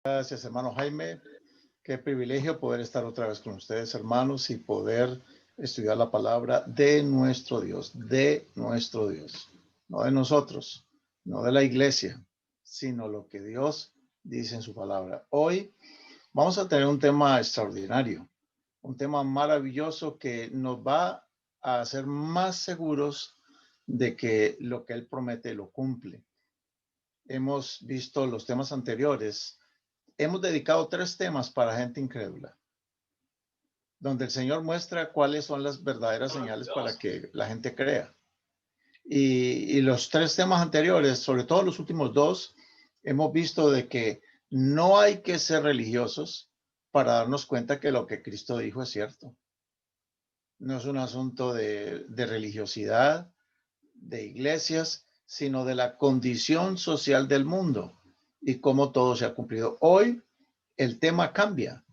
Gracias, hermano Jaime. Qué privilegio poder estar otra vez con ustedes, hermanos, y poder estudiar la palabra de nuestro Dios, no de nosotros, no de la iglesia, sino lo que Dios dice en su palabra. Hoy vamos a tener un tema extraordinario, un tema maravilloso que nos va a hacer más seguros de que lo que Él promete lo cumple. Hemos visto los temas anteriores. Hemos dedicado 3 temas para gente incrédula, donde el Señor muestra cuáles son las verdaderas señales para que la gente crea. Y los 3 temas anteriores, sobre todo los últimos 2, hemos visto de que no hay que ser religiosos para darnos cuenta que lo que Cristo dijo es cierto. No es un asunto de religiosidad, de iglesias, sino de la condición social del mundo y cómo todo se ha cumplido. Hoy el tema cambia,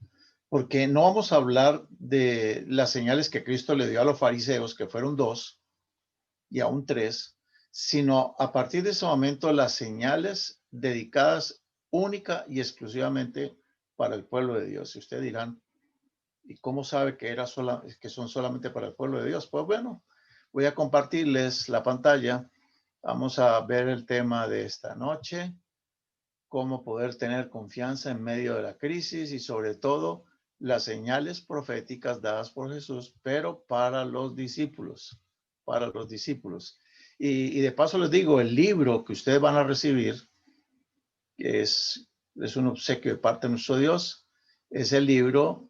porque no vamos a hablar de las señales que Cristo le dio a los fariseos, que fueron 2 y aún 3, sino a partir de ese momento las señales dedicadas única y exclusivamente para el pueblo de Dios. Y ustedes dirán, ¿y cómo sabe que son solamente para el pueblo de Dios? Pues bueno, voy a compartirles la pantalla. Vamos a ver el tema de esta noche, cómo poder tener confianza en medio de la crisis y sobre todo las señales proféticas dadas por Jesús, pero para los discípulos, para los discípulos. Y de paso les digo, el libro que ustedes van a recibir, que es un obsequio de parte de nuestro Dios, ese libro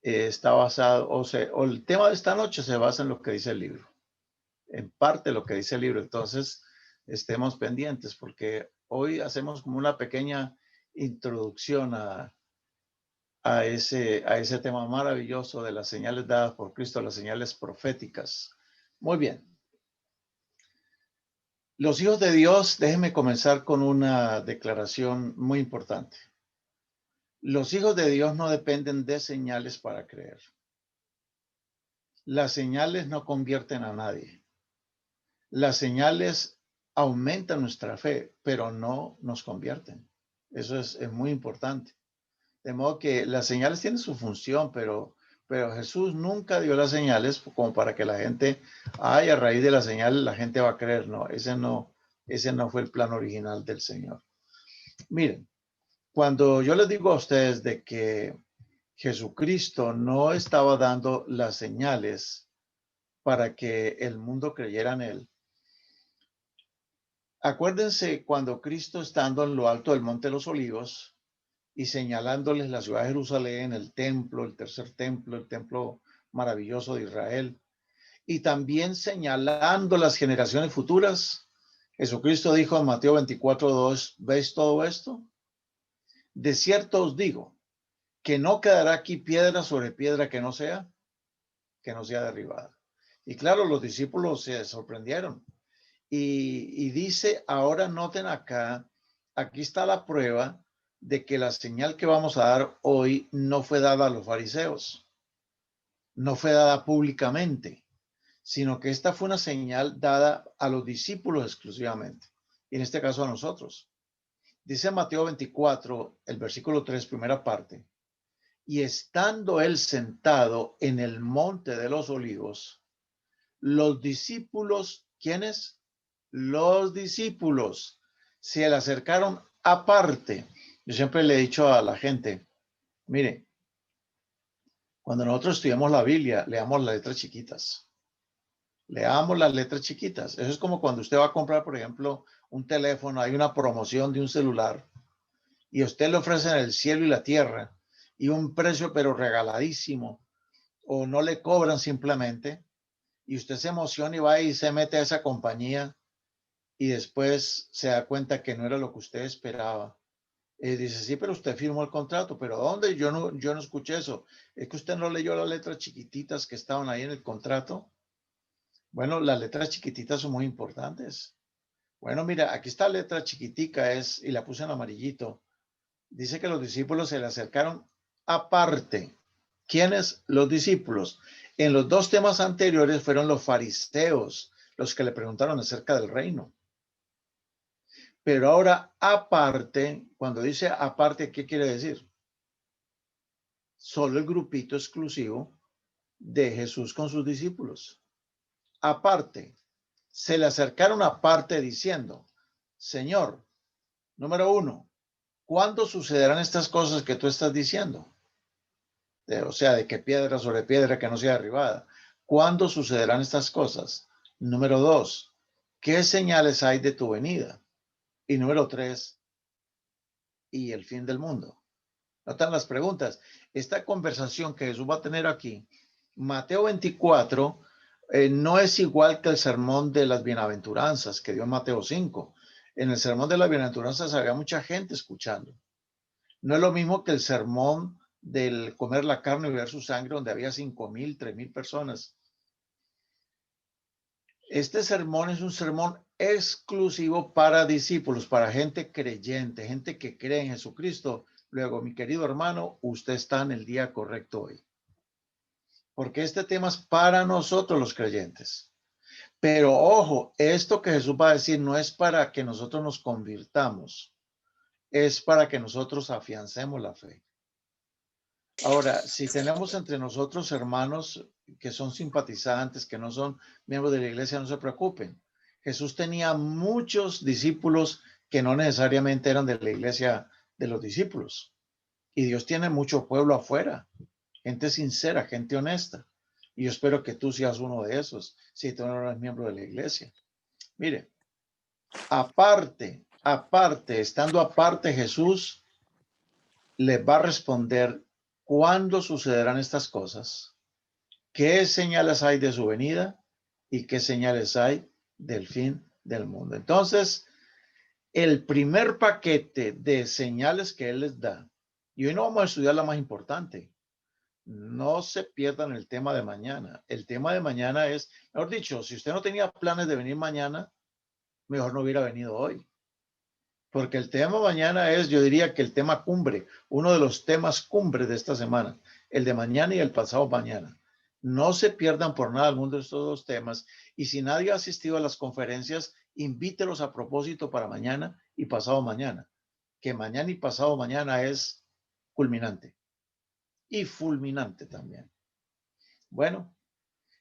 está basado, o el tema de esta noche se basa en lo que dice el libro, en parte lo que dice el libro. Entonces, estemos pendientes porque hoy hacemos como una pequeña introducción a ese tema maravilloso de las señales dadas por Cristo, las señales proféticas. Muy bien. Los hijos de Dios, déjenme comenzar con una declaración muy importante. Los hijos de Dios no dependen de señales para creer. Las señales no convierten a nadie. Las señales aumentan nuestra fe, pero no nos convierten. Eso es muy importante. De modo que las señales tienen su función, pero Jesús nunca dio las señales como para que la gente, ay, a raíz de las señales la gente va a creer. No, ese no fue el plan original del Señor. Miren, cuando yo les digo a ustedes de que Jesucristo no estaba dando las señales para que el mundo creyera en él, acuérdense cuando Cristo estando en lo alto del Monte de los Olivos y señalándoles la ciudad de Jerusalén, el templo, el tercer templo, el templo maravilloso de Israel, y también señalando las generaciones futuras, Jesucristo dijo en Mateo 24:2, ¿veis todo esto? De cierto os digo que no quedará aquí piedra sobre piedra que no sea derribada. Y claro, los discípulos se sorprendieron. Y dice, ahora noten acá, aquí está la prueba de que la señal que vamos a dar hoy no fue dada a los fariseos, no fue dada públicamente, sino que esta fue una señal dada a los discípulos exclusivamente, y en este caso a nosotros. Dice Mateo 24, el versículo 3, primera parte, y estando él sentado en el monte de los olivos, los discípulos, ¿quiénes? Los discípulos se le acercaron aparte. Yo siempre le he dicho a la gente, mire, cuando nosotros estudiamos la Biblia, leamos las letras chiquitas. Leamos las letras chiquitas. Eso es como cuando usted va a comprar, por ejemplo, un teléfono, hay una promoción de un celular y a usted le ofrecen el cielo y la tierra y un precio pero regaladísimo o no le cobran simplemente y usted se emociona y va y se mete a esa compañía y después se da cuenta que no era lo que usted esperaba. Dice, sí, pero usted firmó el contrato, pero ¿dónde? Yo no escuché eso. Es que usted no leyó las letras chiquititas que estaban ahí en el contrato. Bueno, las letras chiquititas son muy importantes. Bueno, mira, aquí está la letra chiquitica y la puse en amarillito. Dice que los discípulos se le acercaron aparte. ¿Quiénes? Los discípulos. En los 2 temas anteriores fueron los fariseos los que le preguntaron acerca del reino. Pero ahora aparte, cuando dice aparte, ¿qué quiere decir? Solo el grupito exclusivo de Jesús con sus discípulos. Aparte, se le acercaron aparte diciendo, Señor, número uno, ¿cuándo sucederán estas cosas que tú estás diciendo? O sea, de que piedra sobre piedra que no sea derribada. ¿Cuándo sucederán estas cosas? Número dos, ¿qué señales hay de tu venida? Y número tres, y el fin del mundo. Notan las preguntas. Esta conversación que Jesús va a tener aquí, Mateo 24, no es igual que el sermón de las bienaventuranzas que dio en Mateo 5. En el sermón de las bienaventuranzas había mucha gente escuchando. No es lo mismo que el sermón del comer la carne y beber su sangre, donde había 5,000, 3,000 personas. Este sermón es un sermón exclusivo para discípulos, para gente creyente, gente que cree en Jesucristo. Luego, mi querido hermano, usted está en el día correcto hoy. Porque este tema es para nosotros los creyentes. Pero ojo, esto que Jesús va a decir no es para que nosotros nos convirtamos, es para que nosotros afiancemos la fe. Ahora, si tenemos entre nosotros hermanos que son simpatizantes, que no son miembros de la iglesia, no se preocupen. Jesús tenía muchos discípulos que no necesariamente eran de la iglesia de los discípulos. Y Dios tiene mucho pueblo afuera, gente sincera, gente honesta. Y yo espero que tú seas uno de esos, si tú no eres miembro de la iglesia. Mire, estando aparte, Jesús les va a responder cuándo sucederán estas cosas, qué señales hay de su venida y qué señales hay del fin del mundo. Entonces, el primer paquete de señales que él les da, y hoy no vamos a estudiar la más importante, no se pierdan el tema de mañana. El tema de mañana es, mejor dicho, si usted no tenía planes de venir mañana, mejor no hubiera venido hoy. Porque el tema mañana es, yo diría que el tema cumbre, uno de los temas cumbre de esta semana, el de mañana y el pasado mañana. No se pierdan por nada alguno de estos dos temas. Y si nadie ha asistido a las conferencias, invítelos a propósito para mañana y pasado mañana. Que mañana y pasado mañana es culminante y fulminante también. Bueno,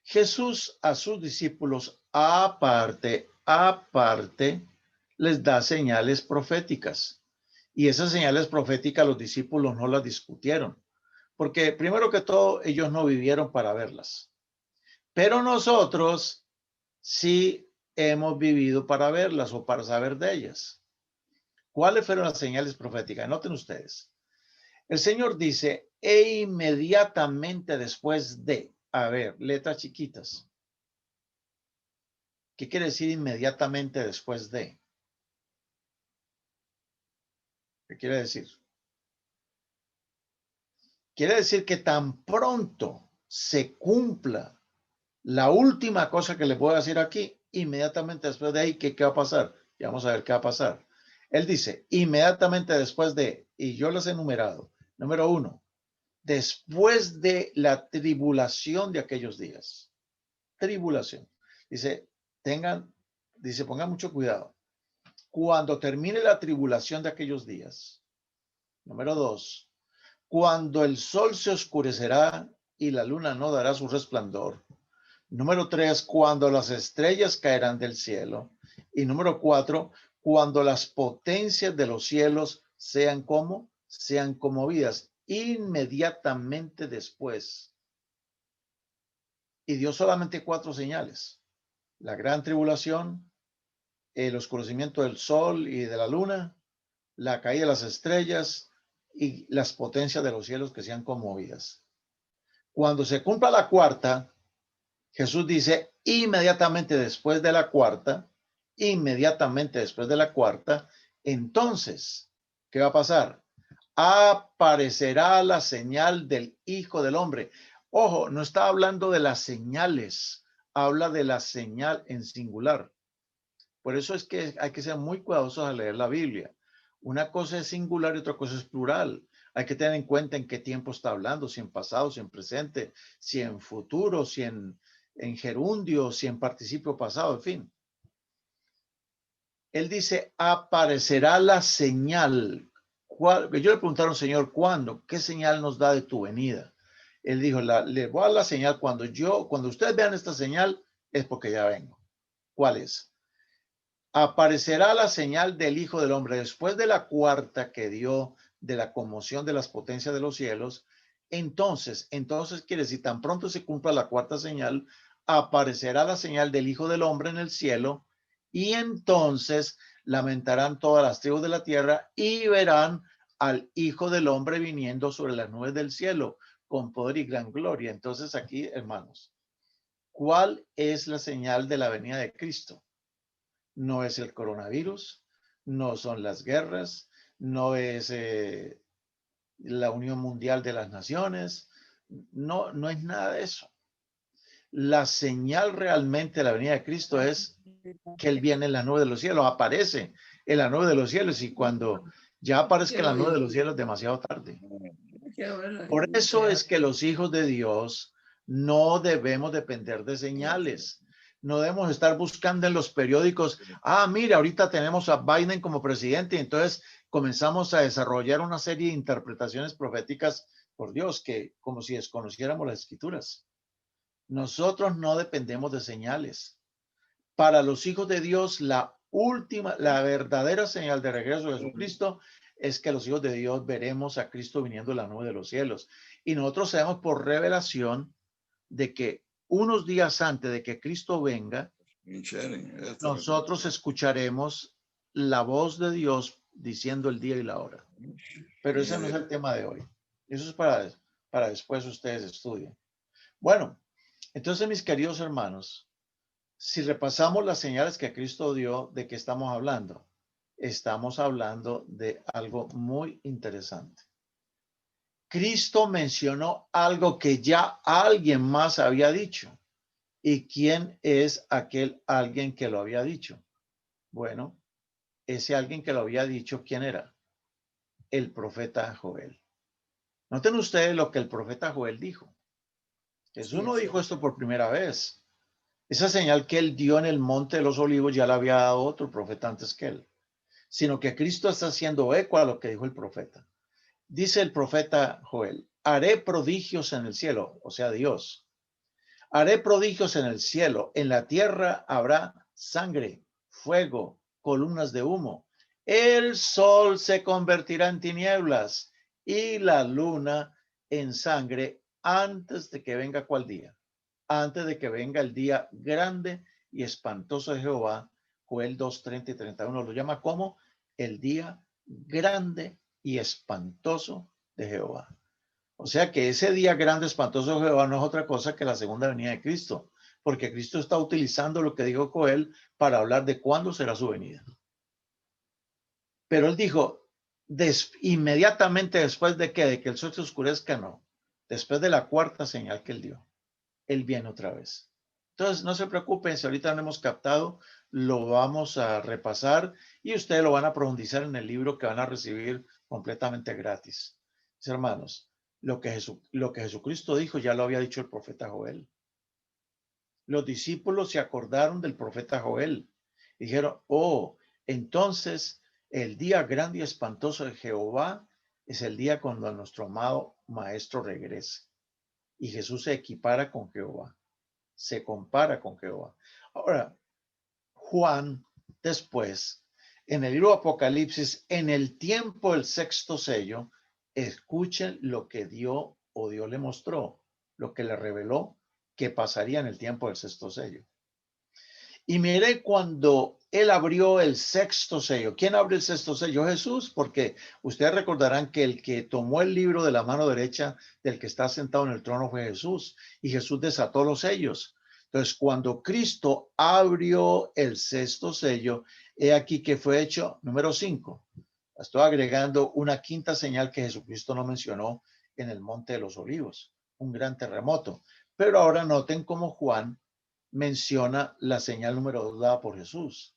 Jesús a sus discípulos aparte, les da señales proféticas. Y esas señales proféticas los discípulos no las discutieron, porque primero que todo ellos no vivieron para verlas. Pero nosotros sí hemos vivido para verlas o para saber de ellas. ¿Cuáles fueron las señales proféticas? Noten ustedes. El Señor dice, e inmediatamente después de, a ver, letras chiquitas. ¿Qué quiere decir inmediatamente después de? ¿Qué quiere decir? Quiere decir que tan pronto se cumpla la última cosa que le puedo decir aquí, inmediatamente después de ahí, ¿qué va a pasar? Ya vamos a ver qué va a pasar. Él dice, inmediatamente después de, y yo los he enumerado. Número uno, después de la tribulación de aquellos días. Tribulación. Dice, pongan mucho cuidado. Cuando termine la tribulación de aquellos días. Número dos, cuando el sol se oscurecerá y la luna no dará su resplandor. Número tres, cuando las estrellas caerán del cielo. Y número cuatro, cuando las potencias de los cielos sean conmovidas inmediatamente después. Y dio solamente cuatro señales: la gran tribulación, el oscurecimiento del sol y de la luna, la caída de las estrellas y las potencias de los cielos que sean conmovidas. Cuando se cumpla la cuarta, Jesús dice, inmediatamente después de la cuarta, entonces, ¿qué va a pasar? Aparecerá la señal del Hijo del Hombre. Ojo, no está hablando de las señales, habla de la señal en singular. Por eso es que hay que ser muy cuidadosos al leer la Biblia. Una cosa es singular y otra cosa es plural. Hay que tener en cuenta en qué tiempo está hablando, si en pasado, si en presente, si en futuro, si en gerundio, si en participio pasado, en fin. Él dice, aparecerá la señal. Yo le preguntaron, Señor, ¿cuándo? ¿Qué señal nos da de tu venida? Él dijo, le voy a dar la señal cuando ustedes vean esta señal, es porque ya vengo. ¿Cuál es? Aparecerá la señal del Hijo del Hombre después de la cuarta que dio de la conmoción de las potencias de los cielos. Entonces quiere decir, tan pronto se cumpla la cuarta señal, aparecerá la señal del Hijo del Hombre en el cielo, y entonces lamentarán todas las tribus de la tierra y verán al Hijo del Hombre viniendo sobre las nubes del cielo con poder y gran gloria. Entonces aquí, hermanos, ¿cuál es la señal de la venida de Cristo? No es el coronavirus, no son las guerras, no es la Unión Mundial de las Naciones, no es nada de eso. La señal realmente de la venida de Cristo es que Él viene en la nube de los cielos, aparece en la nube de los cielos, y cuando ya aparezca en la nube de los cielos es demasiado tarde. Por eso es que los hijos de Dios no debemos depender de señales. No debemos estar buscando en los periódicos, mira, ahorita tenemos a Biden como presidente, y entonces comenzamos a desarrollar una serie de interpretaciones proféticas, por Dios, que como si desconociéramos las escrituras. Nosotros no dependemos de señales. Para los hijos de Dios, la verdadera señal de regreso de Jesucristo es que los hijos de Dios veremos a Cristo viniendo en la nube de los cielos. Y nosotros sabemos por revelación de que unos días antes de que Cristo venga, nosotros escucharemos la voz de Dios diciendo el día y la hora. Pero ese no es el tema de hoy. Eso es para después ustedes estudien. Bueno, entonces, mis queridos hermanos, si repasamos las señales que Cristo dio, ¿de qué estamos hablando? Estamos hablando de algo muy interesante. Cristo mencionó algo que ya alguien más había dicho. ¿Y quién es aquel alguien que lo había dicho? Bueno, ese alguien que lo había dicho, ¿quién era? El profeta Joel. Noten ustedes lo que el profeta Joel dijo. Jesús no dijo esto por primera vez. Esa señal que él dio en el Monte de los Olivos ya la había dado otro profeta antes que él, sino que Cristo está haciendo eco a lo que dijo el profeta. Dice el profeta Joel, haré prodigios en el cielo, o sea, Dios. Haré prodigios en el cielo, en la tierra habrá sangre, fuego, columnas de humo. El sol se convertirá en tinieblas y la luna en sangre antes de que venga cuál día. Antes de que venga el día grande y espantoso de Jehová. Joel 2, 30 y 31 lo llama como el día grande y espantoso de Jehová. O sea que ese día grande, espantoso de Jehová no es otra cosa que la segunda venida de Cristo, porque Cristo está utilizando lo que dijo Joel para hablar de cuándo será su venida. Pero él dijo, inmediatamente después de que el sol se oscurezca, no. Después de la cuarta señal que él dio, él viene otra vez. Entonces, no se preocupen, si ahorita no hemos captado, lo vamos a repasar y ustedes lo van a profundizar en el libro que van a recibir completamente gratis. Mis hermanos, lo que Jesucristo dijo ya lo había dicho el profeta Joel. Los discípulos se acordaron del profeta Joel. Dijeron, entonces el día grande y espantoso de Jehová es el día cuando nuestro amado maestro regrese. Y Jesús se equipara con Jehová. Se compara con Jehová. Ahora, Juan, después, en el libro de Apocalipsis, en el tiempo del sexto sello, escuchen lo que Dios le mostró, lo que le reveló que pasaría en el tiempo del sexto sello. Y miré cuando él abrió el sexto sello. ¿Quién abrió el sexto sello? Jesús, porque ustedes recordarán que el que tomó el libro de la mano derecha del que está sentado en el trono fue Jesús, y Jesús desató los sellos. Entonces, cuando Cristo abrió el sexto sello, he aquí que fue hecho, número 5. Estoy agregando una quinta señal que Jesucristo no mencionó en el Monte de los Olivos, un gran terremoto. Pero ahora noten cómo Juan menciona la señal número 2 dada por Jesús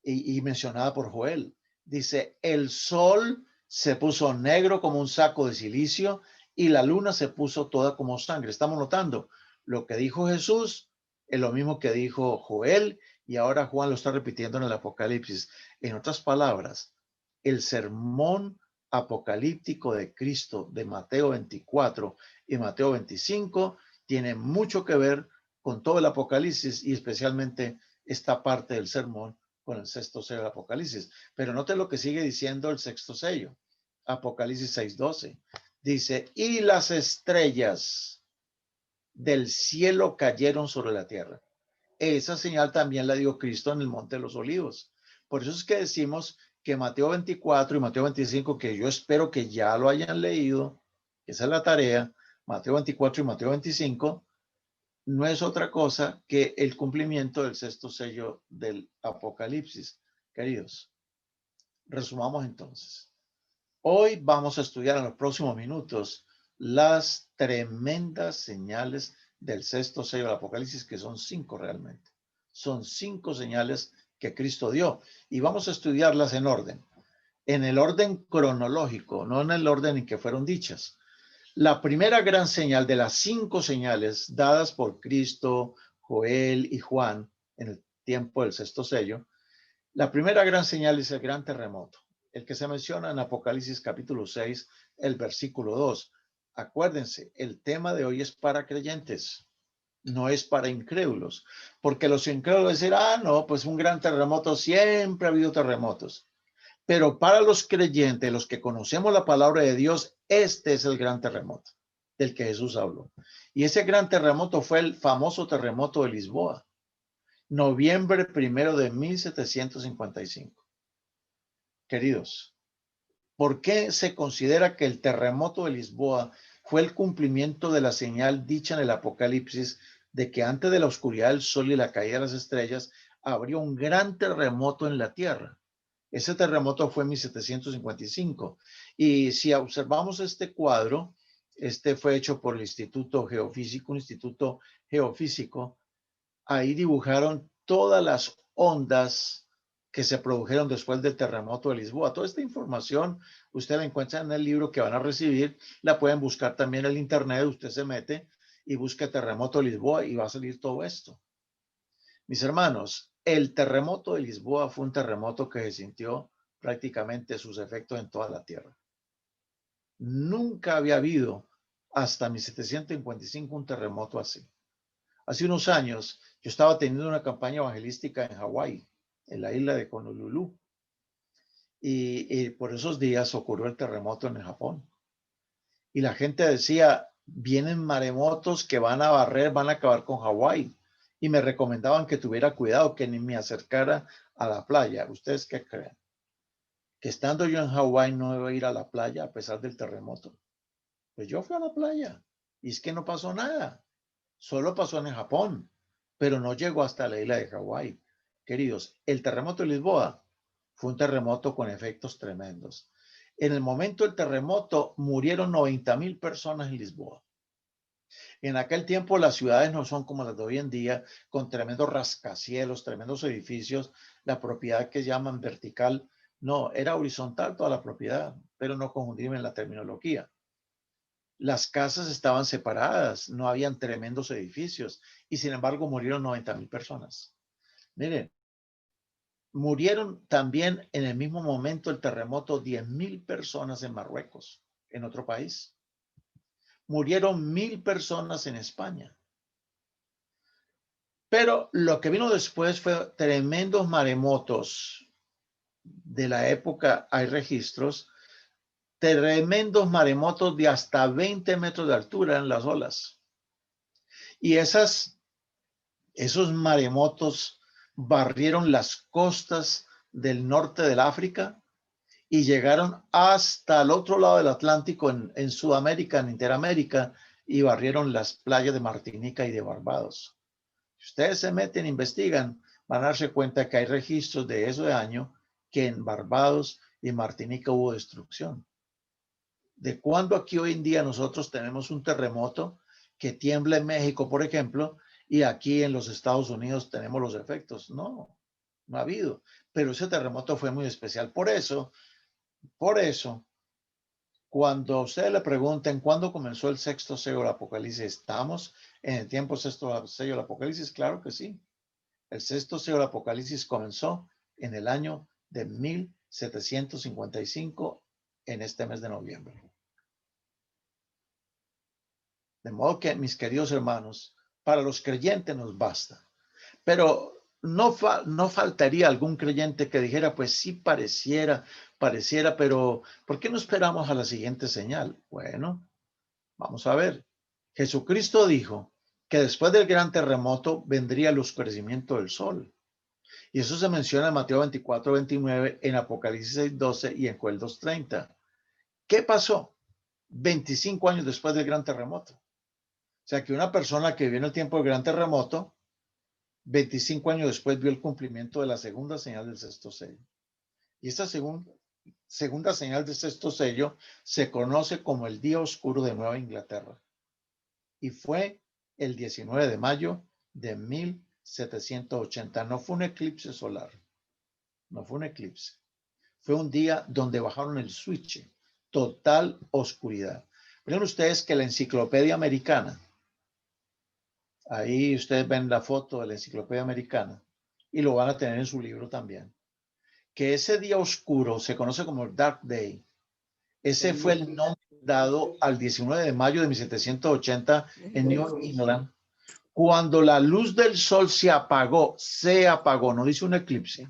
y mencionada por Joel. Dice, el sol se puso negro como un saco de silicio y la luna se puso toda como sangre. Estamos notando lo que dijo Jesús, es lo mismo que dijo Joel Y ahora Juan lo está repitiendo en el Apocalipsis. En otras palabras, el sermón apocalíptico de Cristo de Mateo 24 y Mateo 25 tiene mucho que ver con todo el Apocalipsis y especialmente esta parte del sermón con el sexto sello del Apocalipsis. Pero note lo que sigue diciendo el sexto sello. Apocalipsis 6:12. Dice, y las estrellas del cielo cayeron sobre la tierra. Esa señal también la dio Cristo en el Monte de los Olivos. Por eso es que decimos que Mateo 24 y Mateo 25, que yo espero que ya lo hayan leído, esa es la tarea, Mateo 24 y Mateo 25, no es otra cosa que el cumplimiento del sexto sello del Apocalipsis. Queridos, resumamos entonces. Hoy vamos a estudiar en los próximos minutos las tremendas señales del sexto sello del Apocalipsis, que son 5 realmente. Son 5 señales que Cristo dio y vamos a estudiarlas en el orden cronológico, no en el orden en que fueron dichas. La primera gran señal de las 5 señales dadas por Cristo, Joel y Juan en el tiempo del sexto sello, la primera gran señal es el gran terremoto, el que se menciona en Apocalipsis capítulo 6, el versículo 2. Acuérdense, el tema de hoy es para creyentes, no es para incrédulos, porque los incrédulos dicen, no, pues un gran terremoto, siempre ha habido terremotos. Pero para los creyentes, los que conocemos la palabra de Dios, este es el gran terremoto del que Jesús habló. Y ese gran terremoto fue el famoso terremoto de Lisboa, noviembre 1 de 1755. Queridos, ¿por qué se considera que el terremoto de Lisboa fue el cumplimiento de la señal dicha en el Apocalipsis de que antes de la oscuridad del sol y la caída de las estrellas habría un gran terremoto en la tierra? Ese terremoto fue en 1755. Y si observamos este cuadro, este fue hecho por el Instituto Geofísico, un instituto geofísico. Ahí dibujaron todas las ondas que se produjeron después del terremoto de Lisboa. Toda esta información usted la encuentra en el libro que van a recibir. La pueden buscar también en el internet. Usted se mete y busca terremoto de Lisboa y va a salir todo esto. Mis hermanos, el terremoto de Lisboa fue un terremoto que se sintió prácticamente sus efectos en toda la tierra. Nunca había habido hasta 1755 un terremoto así. Hace unos años yo estaba teniendo una campaña evangelística en Hawái, en la isla de Honolulu, y por esos días ocurrió el terremoto en el Japón. Y la gente decía, vienen maremotos que van a barrer, van a acabar con Hawái. Y me recomendaban que tuviera cuidado, que ni me acercara a la playa. ¿Ustedes qué creen? Que estando yo en Hawái no iba a ir a la playa a pesar del terremoto. Pues yo fui a la playa y es que no pasó nada. Solo pasó en el Japón, pero no llegó hasta la isla de Hawái. Queridos, el terremoto de Lisboa fue un terremoto con efectos tremendos. En el momento del terremoto murieron 90,000 personas en Lisboa. En aquel tiempo las ciudades no son como las de hoy en día, con tremendos rascacielos, tremendos edificios, la propiedad que llaman vertical. No, era horizontal toda la propiedad, pero no confundirme en la terminología. Las casas estaban separadas, no habían tremendos edificios y sin embargo murieron 90,000 personas. Miren, murieron también en el mismo momento el terremoto 10,000 personas en Marruecos, en otro país. Murieron 1,000 personas en España. Pero lo que vino después fue tremendos maremotos de la época, hay registros, tremendos maremotos de hasta 20 metros de altura en las olas. Y esos maremotos barrieron las costas del norte del África y llegaron hasta el otro lado del Atlántico en Sudamérica, en Interamérica, y barrieron las playas de Martinica y de Barbados. Si ustedes se meten e investigan, van a darse cuenta que hay registros de ese año que en Barbados y Martinica hubo destrucción. ¿De cuándo aquí hoy en día nosotros tenemos un terremoto que tiembla en México, por ejemplo, y aquí en los Estados Unidos tenemos los efectos? No, no ha habido. Pero ese terremoto fue muy especial. Por eso, cuando ustedes le pregunten cuándo comenzó el sexto sello del Apocalipsis, ¿estamos en el tiempo sexto sello del Apocalipsis? Claro que sí. El sexto sello del Apocalipsis comenzó en el año de 1755, en este mes de noviembre. De modo que, mis queridos hermanos, para los creyentes nos basta. Pero no faltaría algún creyente que dijera, pues sí pareciera, pero ¿por qué no esperamos a la siguiente señal? Bueno, vamos a ver. Jesucristo dijo que después del gran terremoto vendría el oscurecimiento del sol. Y eso se menciona en Mateo 24, 29, en Apocalipsis 6, 12 y en Joel 2, 30. ¿Qué pasó 25 años después del gran terremoto? O sea, que una persona que vivió en el tiempo del gran terremoto, 25 años después vio el cumplimiento de la segunda señal del sexto sello. Y esta segunda señal del sexto sello se conoce como el día oscuro de Nueva Inglaterra. Y fue el 19 de mayo de 1780. No fue un eclipse solar. No fue un eclipse. Fue un día donde bajaron el switch. Total oscuridad. Miren ustedes que la enciclopedia americana, ahí ustedes ven la foto de la enciclopedia americana y lo van a tener en su libro también, que ese día oscuro se conoce como el Dark Day. Ese fue el nombre dado al 19 de mayo de 1780 en New England, cuando la luz del sol se apagó, no dice un eclipse,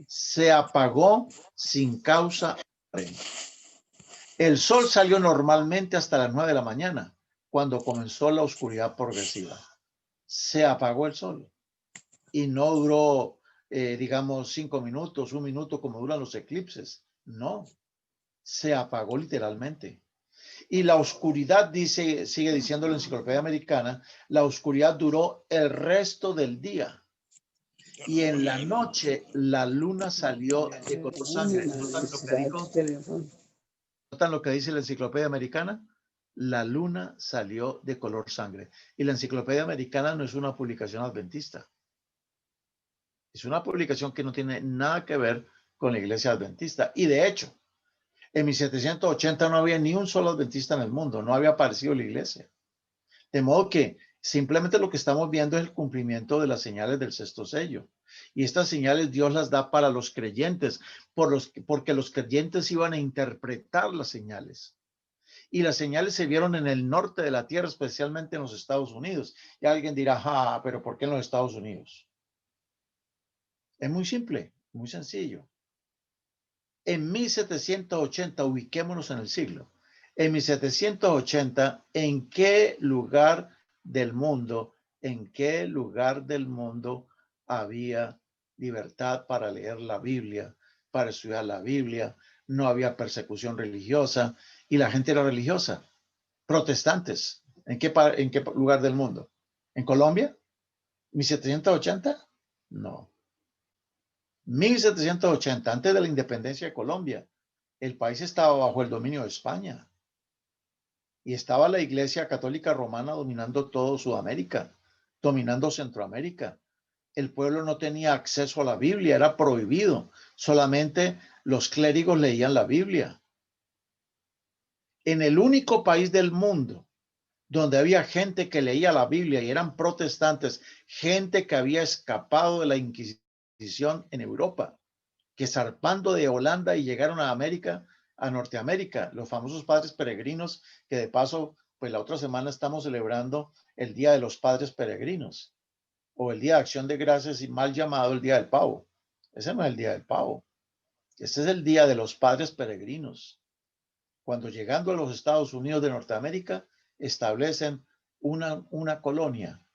se apagó sin causa aparente. El sol salió normalmente hasta las 9 de la mañana, cuando comenzó la oscuridad progresiva. Se apagó el sol y no duró, digamos, 5 minutos, 1 minuto, como duran los eclipses. No, se apagó literalmente. Y la oscuridad, sigue diciendo la enciclopedia americana, la oscuridad duró el resto del día. Y en la noche la luna salió de color sangre. ¿Notan lo que dijo? ¿Notan lo que dice la enciclopedia americana? La luna salió de color sangre. Y la enciclopedia americana no es una publicación adventista. Es una publicación que no tiene nada que ver con la iglesia adventista. Y de hecho, en 1780 no había ni un solo adventista en el mundo. No había aparecido la iglesia. De modo que simplemente lo que estamos viendo es el cumplimiento de las señales del sexto sello. Y estas señales Dios las da para los creyentes, porque los creyentes iban a interpretar las señales. Y las señales se vieron en el norte de la tierra, especialmente en los Estados Unidos. Y alguien dirá, pero ¿por qué en los Estados Unidos? Es muy simple, muy sencillo. En 1780, ubiquémonos en el siglo. En 1780, ¿en qué lugar del mundo, había libertad para leer la Biblia, para estudiar la Biblia? No había persecución religiosa y la gente era religiosa. Protestantes. ¿En qué lugar del mundo? ¿En Colombia? ¿1780? No. 1780, antes de la independencia de Colombia, el país estaba bajo el dominio de España y estaba la Iglesia Católica Romana dominando todo Sudamérica, dominando Centroamérica. El pueblo no tenía acceso a la Biblia, era prohibido. Solamente los clérigos leían la Biblia. En el único país del mundo donde había gente que leía la Biblia y eran protestantes, gente que había escapado de la Inquisición en Europa, que zarpando de Holanda y llegaron a América, a Norteamérica, los famosos padres peregrinos, que de paso, pues la otra semana estamos celebrando el Día de los Padres Peregrinos, o el Día de Acción de Gracias, y mal llamado el Día del Pavo. Ese no es el Día del Pavo. Ese es el Día de los Padres Peregrinos. Cuando llegando a los Estados Unidos de Norteamérica, establecen una colonia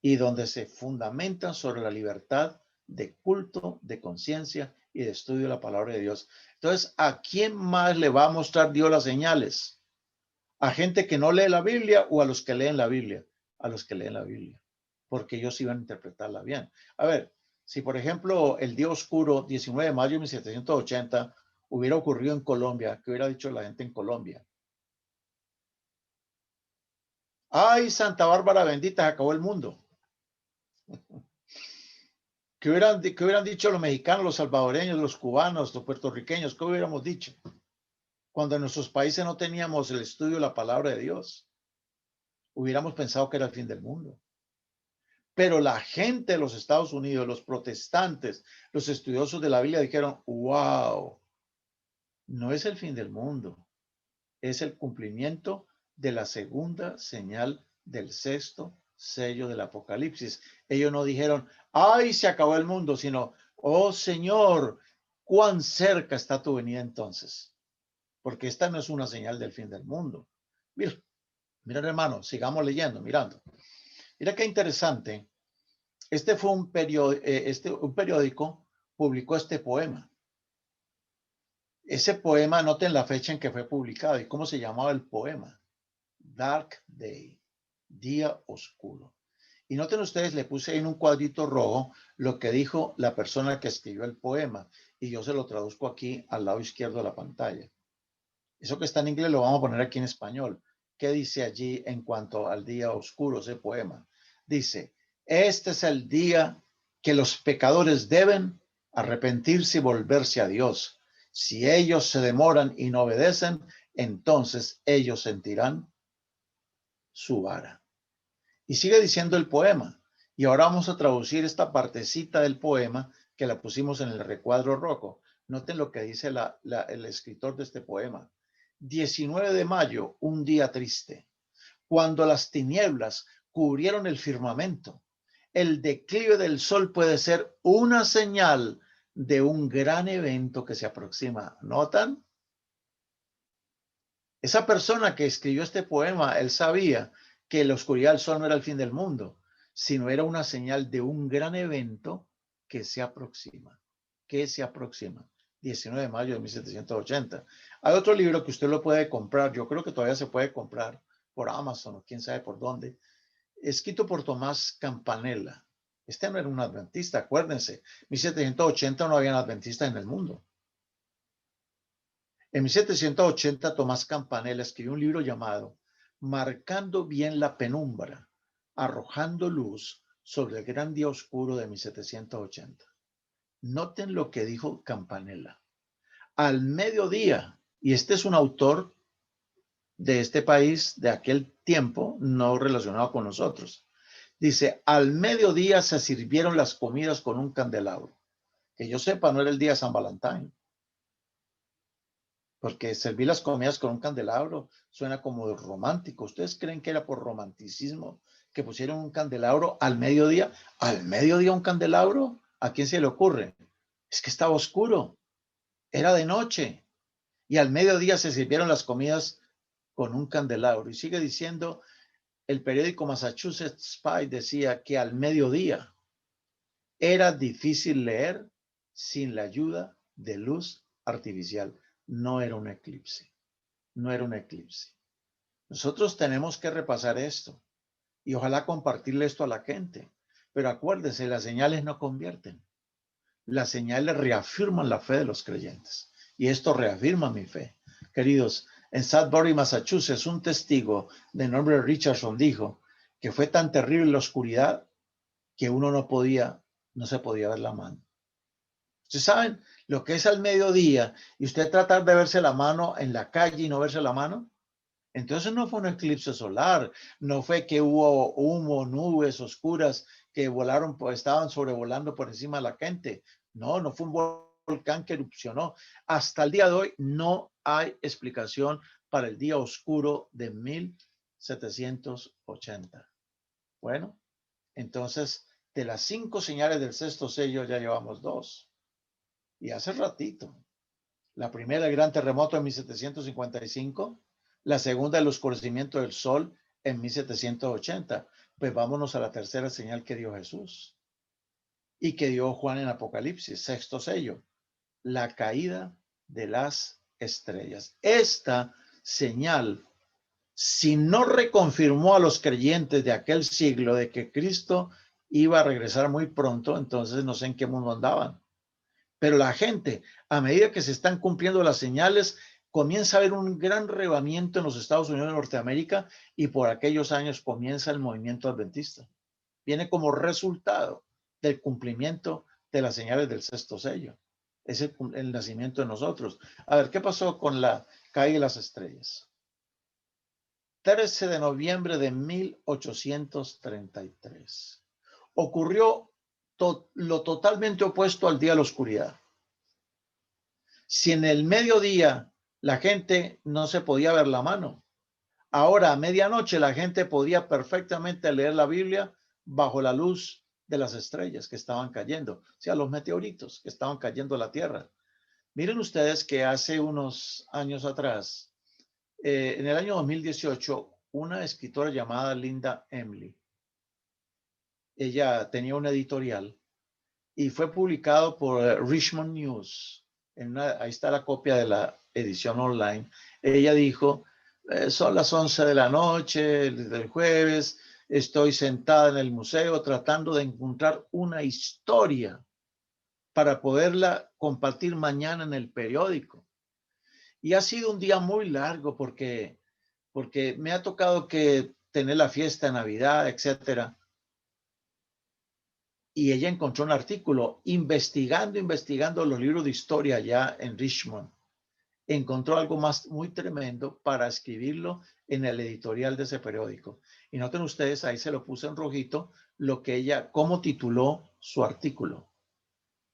y donde se fundamentan sobre la libertad de culto, de conciencia y de estudio de la palabra de Dios. Entonces, ¿a quién más le va a mostrar Dios las señales? ¿A gente que no lee la Biblia o a los que leen la Biblia? A los que leen la Biblia, porque ellos iban a interpretarla bien. A ver, si por ejemplo el día oscuro, 19 de mayo de 1780, hubiera ocurrido en Colombia, ¿qué hubiera dicho la gente en Colombia? ¡Ay, Santa Bárbara bendita, se acabó el mundo! ¿Qué hubieran dicho los mexicanos, los salvadoreños, los cubanos, los puertorriqueños? ¿Qué hubiéramos dicho? Cuando en nuestros países no teníamos el estudio de la palabra de Dios, hubiéramos pensado que era el fin del mundo. Pero la gente de los Estados Unidos, los protestantes, los estudiosos de la Biblia dijeron, wow, no es el fin del mundo, es el cumplimiento de la segunda señal del sexto sello del Apocalipsis. Ellos no dijeron, ay, se acabó el mundo, sino, oh Señor, cuán cerca está tu venida entonces. Porque esta no es una señal del fin del mundo. Mira, mira hermano, sigamos leyendo, mirando. Mira qué interesante. Este fue un periódico publicó este poema. Ese poema, noten la fecha en que fue publicado y cómo se llamaba el poema. Dark Day, día oscuro. Y noten ustedes, le puse en un cuadrito rojo lo que dijo la persona que escribió el poema. Y yo se lo traduzco aquí al lado izquierdo de la pantalla. Eso que está en inglés lo vamos a poner aquí en español. ¿Qué dice allí en cuanto al día oscuro, ese poema? Dice, este es el día que los pecadores deben arrepentirse y volverse a Dios. Si ellos se demoran y no obedecen, entonces ellos sentirán su vara. Y sigue diciendo el poema. Y ahora vamos a traducir esta partecita del poema que la pusimos en el recuadro rojo. Noten lo que dice el escritor de este poema. 19 de mayo, un día triste, cuando las tinieblas cubrieron el firmamento. El declive del sol puede ser una señal de un gran evento que se aproxima. ¿Notan? Esa persona que escribió este poema, él sabía que la oscuridad del sol no era el fin del mundo, sino era una señal de un gran evento que se aproxima. Que se aproxima. 19 de mayo de 1780. Hay otro libro que usted lo puede comprar, yo creo que todavía se puede comprar por Amazon o quién sabe por dónde, escrito por Tomás Campanella. Este no era un adventista, acuérdense, 1780 no había adventistas en el mundo. En 1780, Tomás Campanella escribió un libro llamado Marcando bien la penumbra, arrojando luz sobre el gran día oscuro de 1780. Noten lo que dijo Campanella. Al mediodía, y este es un autor de este país, de aquel tiempo, no relacionado con nosotros. Dice, al mediodía se sirvieron las comidas con un candelabro. Que yo sepa, no era el día de San Valentín. Porque servir las comidas con un candelabro suena como romántico. ¿Ustedes creen que era por romanticismo que pusieron un candelabro al mediodía? ¿Al mediodía un candelabro? ¿A quién se le ocurre? Es que estaba oscuro. Era de noche. Y al mediodía se sirvieron las comidas con un candelabro. Y sigue diciendo, el periódico Massachusetts Spy decía que al mediodía era difícil leer sin la ayuda de luz artificial. No era un eclipse. No era un eclipse. Nosotros tenemos que repasar esto y ojalá compartirle esto a la gente. Pero acuérdense, las señales no convierten. Las señales reafirman la fe de los creyentes. Y esto reafirma mi fe. Queridos, en Sudbury, Massachusetts, un testigo de nombre Richardson dijo que fue tan terrible la oscuridad que uno no se podía ver la mano. Ustedes saben lo que es al mediodía y usted tratar de verse la mano en la calle y no verse la mano. Entonces no fue un eclipse solar, no fue que hubo humo, nubes oscuras que volaron, estaban sobrevolando por encima de la gente. No, no fue un volcán que erupcionó. Hasta el día de hoy no hay explicación para el día oscuro de 1780. Bueno, entonces de las 5 señales del sexto sello ya llevamos 2. Y hace ratito. La primera, el gran terremoto en 1755. La segunda, el oscurecimiento del sol en 1780. Pues vámonos a la tercera señal que dio Jesús y que dio Juan en Apocalipsis, sexto sello, la caída de las estrellas. Esta señal, si no reconfirmó a los creyentes de aquel siglo de que Cristo iba a regresar muy pronto, entonces no sé en qué mundo andaban. Pero la gente, a medida que se están cumpliendo las señales, comienza a haber un gran relevamiento en los Estados Unidos de Norteamérica y por aquellos años comienza el movimiento adventista. Viene como resultado del cumplimiento de las señales del sexto sello. Es el nacimiento de nosotros. A ver, ¿qué pasó con la caída de las estrellas? 13 de noviembre de 1833. ocurrió lo totalmente opuesto al día de la oscuridad. Si en el mediodía la gente no se podía ver la mano, ahora a medianoche la gente podía perfectamente leer la Biblia bajo la luz de las estrellas que estaban cayendo, o sea, los meteoritos que estaban cayendo a la Tierra. Miren ustedes que hace unos años atrás, en el año 2018, una escritora llamada Linda Emily, ella tenía una editorial y fue publicado por Richmond News. Ahí está la copia de la edición online. Ella dijo, son las 11 de la noche del jueves, estoy sentada en el museo tratando de encontrar una historia para poderla compartir mañana en el periódico. Y ha sido un día muy largo porque me ha tocado que tener la fiesta de Navidad, etcétera. Y ella encontró un artículo investigando los libros de historia allá en Richmond. Encontró algo más muy tremendo para escribirlo en el editorial de ese periódico. Y noten ustedes, ahí se lo puse en rojito, cómo tituló su artículo.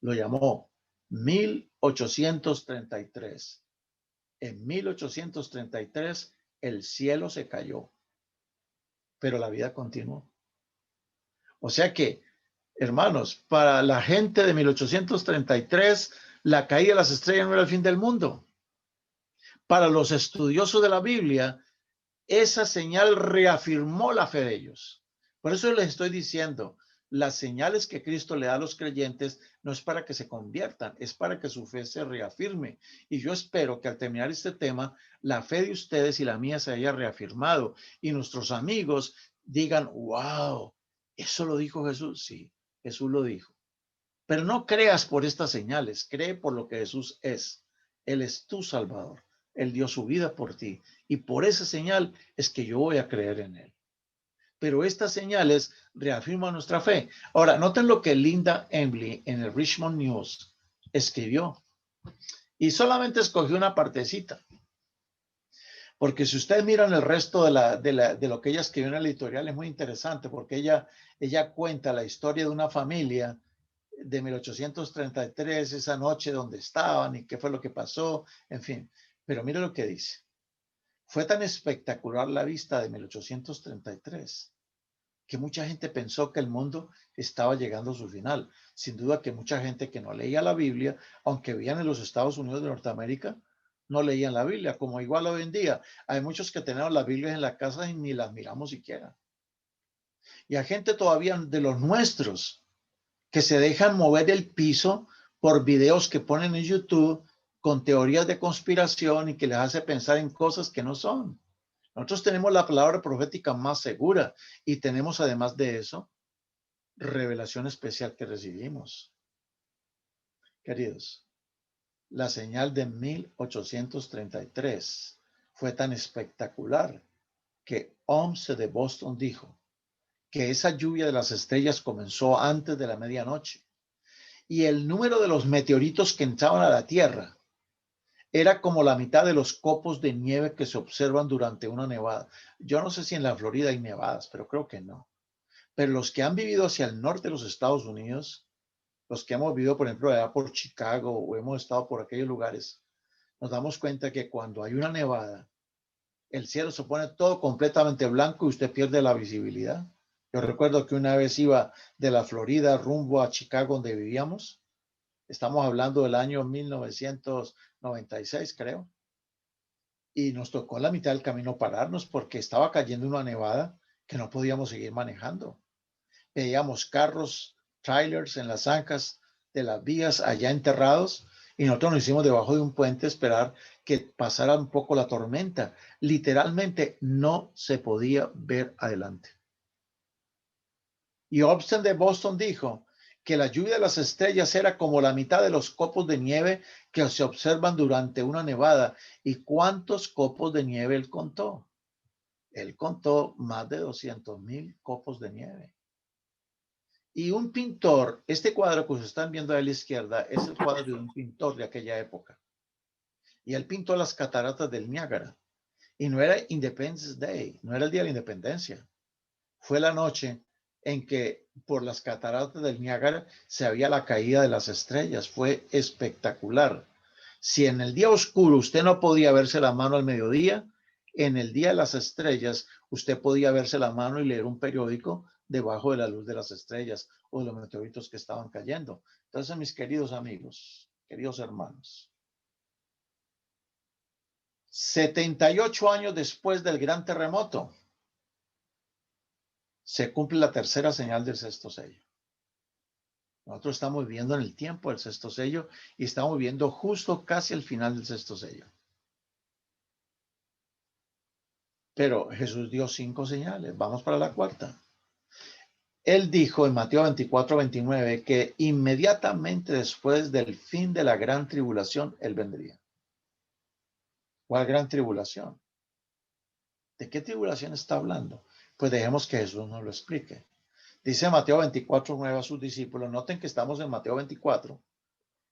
Lo llamó 1833. En 1833 el cielo se cayó, pero la vida continuó. O sea que, hermanos, para la gente de 1833, la caída de las estrellas no era el fin del mundo. Para los estudiosos de la Biblia, esa señal reafirmó la fe de ellos. Por eso les estoy diciendo, las señales que Cristo le da a los creyentes no es para que se conviertan, es para que su fe se reafirme. Y yo espero que al terminar este tema, la fe de ustedes y la mía se haya reafirmado y nuestros amigos digan, wow, ¿eso lo dijo Jesús? Sí, Jesús lo dijo. Pero no creas por estas señales, cree por lo que Jesús es. Él es tu Salvador. Él dio su vida por ti. Y por esa señal es que yo voy a creer en Él. Pero estas señales reafirman nuestra fe. Ahora, noten lo que Linda Emily en el Richmond News escribió. Y solamente escogió una partecita. Porque si ustedes miran el resto de lo que ella escribió en el editorial, es muy interesante porque ella cuenta la historia de una familia de 1833, esa noche donde estaban y qué fue lo que pasó, en fin. Pero mire lo que dice. Fue tan espectacular la vista de 1833 que mucha gente pensó que el mundo estaba llegando a su final. Sin duda que mucha gente que no leía la Biblia, aunque vivían en los Estados Unidos de Norteamérica, no leían la Biblia, como igual hoy en día. Hay muchos que tenemos las Biblias en la casa y ni las miramos siquiera. Y hay gente todavía de los nuestros que se dejan mover el piso por videos que ponen en YouTube con teorías de conspiración y que les hace pensar en cosas que no son. Nosotros tenemos la palabra profética más segura y tenemos además de eso revelación especial que recibimos. Queridos, la señal de 1833 fue tan espectacular que OMS de Boston dijo que esa lluvia de las estrellas comenzó antes de la medianoche y el número de los meteoritos que entraban a la Tierra era como la mitad de los copos de nieve que se observan durante una nevada. Yo no sé si en la Florida hay nevadas, pero creo que no. Pero los que han vivido hacia el norte de los Estados Unidos, los que hemos vivido, por ejemplo, allá por Chicago o hemos estado por aquellos lugares, nos damos cuenta que cuando hay una nevada, el cielo se pone todo completamente blanco y usted pierde la visibilidad. Yo recuerdo que una vez iba de la Florida rumbo a Chicago, donde vivíamos. Estamos hablando del año 1996, creo. Y nos tocó en la mitad del camino pararnos porque estaba cayendo una nevada que no podíamos seguir manejando. Veíamos carros, trailers en las zancas de las vías allá enterrados y nosotros nos hicimos debajo de un puente a esperar que pasara un poco la tormenta. Literalmente no se podía ver adelante. Y Hobson de Boston dijo que la lluvia de las estrellas era como la mitad de los copos de nieve que se observan durante una nevada. ¿Y cuántos copos de nieve él contó? Él contó más de 200,000 copos de nieve. Y un pintor, este cuadro que ustedes están viendo a la izquierda es el cuadro de un pintor de aquella época. Y él pintó las cataratas del Niágara. Y no era Independence Day, no era el día de la independencia. Fue la noche en que por las cataratas del Niágara se veía la caída de las estrellas. Fue espectacular. Si en el día oscuro usted no podía verse la mano al mediodía, en el día de las estrellas usted podía verse la mano y leer un periódico debajo de la luz de las estrellas o de los meteoritos que estaban cayendo. Entonces, mis queridos amigos, queridos hermanos, 78 años después del gran terremoto, se cumple la tercera señal del sexto sello. Nosotros estamos viviendo en el tiempo del sexto sello y estamos viviendo justo casi al final del sexto sello. Pero Jesús dio 5 señales. Vamos para la cuarta. Él dijo en Mateo 24:29 que inmediatamente después del fin de la gran tribulación, Él vendría. ¿Cuál gran tribulación? ¿De qué tribulación está hablando? Pues dejemos que Jesús nos lo explique. Dice Mateo 24:9 a sus discípulos. Noten que estamos en Mateo 24.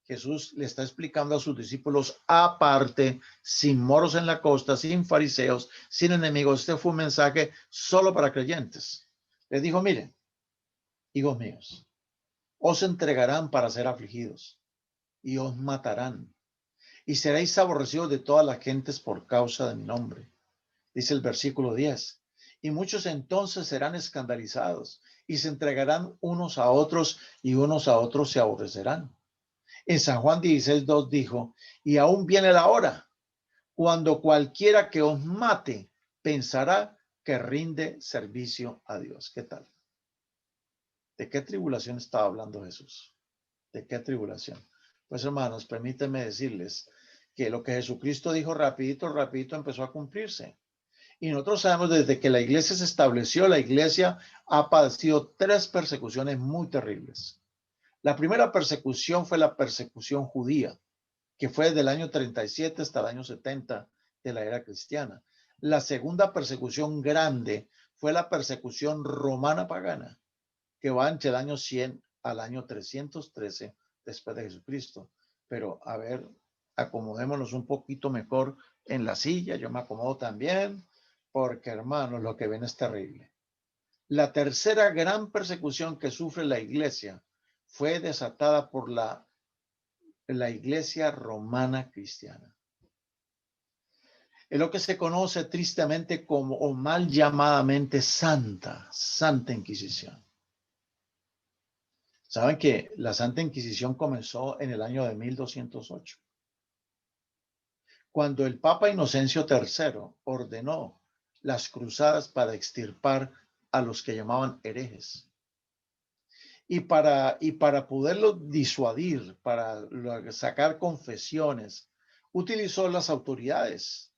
Jesús le está explicando a sus discípulos aparte, sin moros en la costa, sin fariseos, sin enemigos. Este fue un mensaje solo para creyentes. Les dijo, miren, hijos míos, os entregarán para ser afligidos y os matarán y seréis aborrecidos de todas las gentes por causa de mi nombre. Dice el versículo 10. Y muchos entonces serán escandalizados y se entregarán unos a otros y unos a otros se aborrecerán. En San Juan 16:2 dijo, y aún viene la hora cuando cualquiera que os mate pensará que rinde servicio a Dios. ¿Qué tal? ¿De qué tribulación estaba hablando Jesús? ¿De qué tribulación? Pues hermanos, permítanme decirles que lo que Jesucristo dijo rapidito empezó a cumplirse. Y nosotros sabemos desde que la iglesia se estableció, la iglesia ha padecido 3 persecuciones muy terribles. La primera persecución fue la persecución judía, que fue desde el año 37 hasta el año 70 de la era cristiana. La segunda persecución grande fue la persecución romana pagana, que va entre el año 100 al año 313 después de Jesucristo. Pero a ver, acomodémonos un poquito mejor en la silla. Yo me acomodo también, porque hermanos, lo que ven es terrible. La tercera gran persecución que sufre la iglesia fue desatada por la iglesia romana cristiana. Es lo que se conoce tristemente como, o mal llamadamente, Santa Inquisición. Saben que la Santa Inquisición comenzó en el año de 1208, cuando el Papa Inocencio III ordenó las cruzadas para extirpar a los que llamaban herejes. Y para poderlo disuadir, para sacar confesiones, utilizó las autoridades.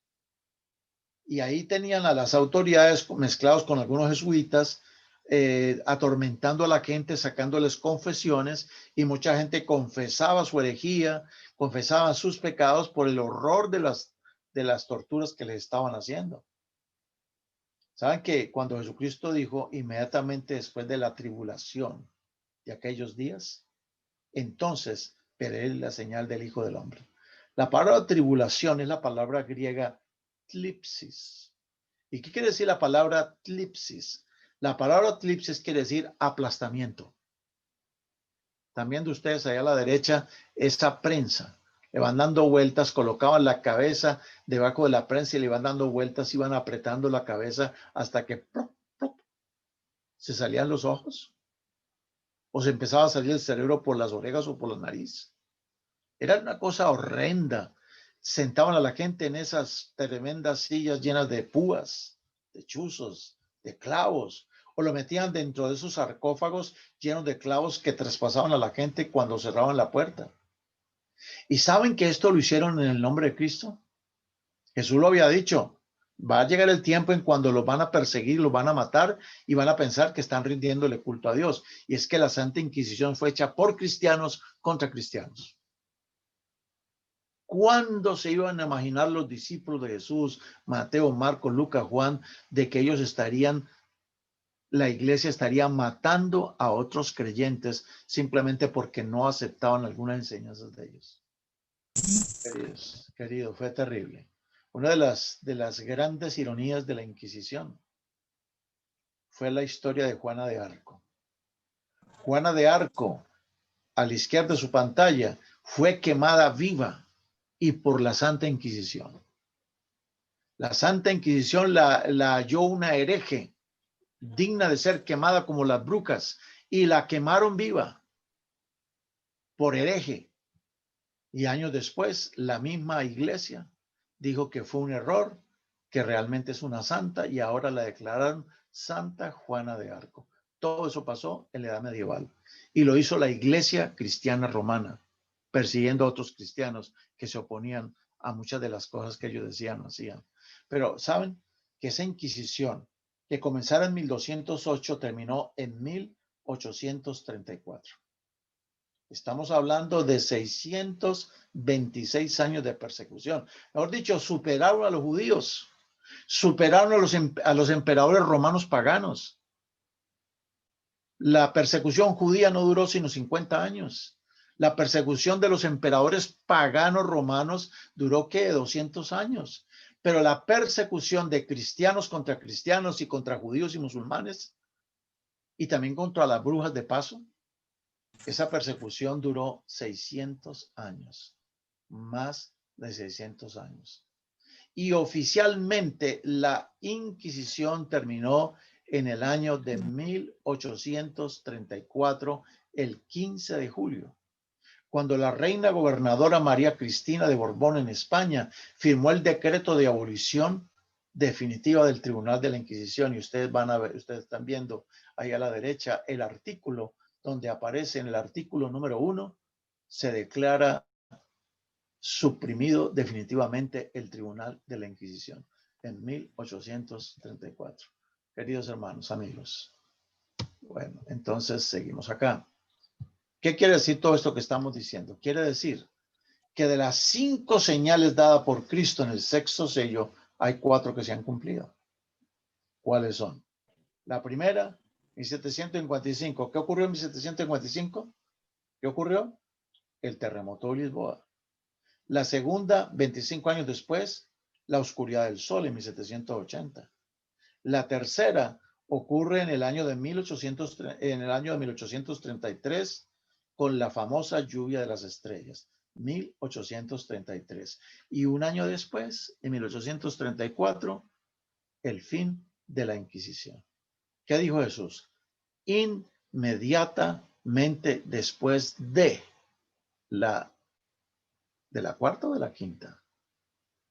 Y ahí tenían a las autoridades mezclados con algunos jesuitas, atormentando a la gente, sacándoles confesiones, y mucha gente confesaba su herejía, confesaba sus pecados por el horror de las torturas que les estaban haciendo. ¿Saben que cuando Jesucristo dijo inmediatamente después de la tribulación de aquellos días, entonces veré la señal del Hijo del Hombre? La palabra tribulación es la palabra griega tlipsis. ¿Y qué quiere decir la palabra tlipsis? La palabra tlipsis quiere decir aplastamiento. También de ustedes allá a la derecha, esa prensa. Le van dando vueltas, colocaban la cabeza debajo de la prensa y le van dando vueltas, iban apretando la cabeza hasta que ¡plop, plop! Se salían los ojos o se empezaba a salir el cerebro por las orejas o por la nariz. Era una cosa horrenda. Sentaban a la gente en esas tremendas sillas llenas de púas, de chuzos, de clavos, o lo metían dentro de esos sarcófagos llenos de clavos que traspasaban a la gente cuando cerraban la puerta. ¿Y saben que esto lo hicieron en el nombre de Cristo? Jesús lo había dicho. Va a llegar el tiempo en cuando los van a perseguir, los van a matar y van a pensar que están rindiéndole culto a Dios. Y es que la Santa Inquisición fue hecha por cristianos contra cristianos. ¿Cuándo se iban a imaginar los discípulos de Jesús, Mateo, Marcos, Lucas, Juan, de que la iglesia estaría matando a otros creyentes simplemente porque no aceptaban algunas enseñanzas de ellos? Queridos, fue terrible. Una de las grandes ironías de la Inquisición fue la historia de Juana de Arco. Juana de Arco, a la izquierda de su pantalla, fue quemada viva y por la Santa Inquisición. La Santa Inquisición la halló una hereje, digna de ser quemada como las brujas, y la quemaron viva por hereje. Y años después, la misma iglesia dijo que fue un error, que realmente es una santa, y ahora la declararon Santa Juana de Arco. Todo eso pasó en la Edad Medieval y lo hizo la iglesia cristiana romana, persiguiendo a otros cristianos que se oponían a muchas de las cosas que ellos decían o hacían. Pero saben que esa Inquisición, que comenzara en 1208, terminó en 1834. Estamos hablando de 626 años de persecución. Mejor dicho, superaron a los judíos, superaron a los emperadores romanos paganos. La persecución judía no duró sino 50 años. La persecución de los emperadores paganos romanos duró, ¿qué? 200 años. Pero la persecución de cristianos y contra judíos y musulmanes, y también contra las brujas de paso, esa persecución duró 600 años, más de 600 años. Y oficialmente la Inquisición terminó en el año de 1834, el 15 de julio, cuando la reina gobernadora María Cristina de Borbón en España firmó el decreto de abolición definitiva del Tribunal de la Inquisición. Y ustedes van a ver, ustedes están viendo ahí a la derecha el artículo donde aparece en el artículo número 1, se declara suprimido definitivamente el Tribunal de la Inquisición en 1834. Queridos hermanos, amigos. Bueno, entonces seguimos acá. ¿Qué quiere decir todo esto que estamos diciendo? Quiere decir que de las 5 señales dadas por Cristo en el 6º sello, hay 4 que se han cumplido. ¿Cuáles son? La primera, 1755. ¿Qué ocurrió en 1755? ¿Qué ocurrió? El terremoto de Lisboa. La segunda, 25 años después, la oscuridad del sol en 1780. La tercera ocurre en el año de 1833 con la famosa lluvia de las estrellas, 1833. Y un año después, en 1834, el fin de la Inquisición. ¿Qué dijo Jesús? Inmediatamente después de la cuarta o de la quinta.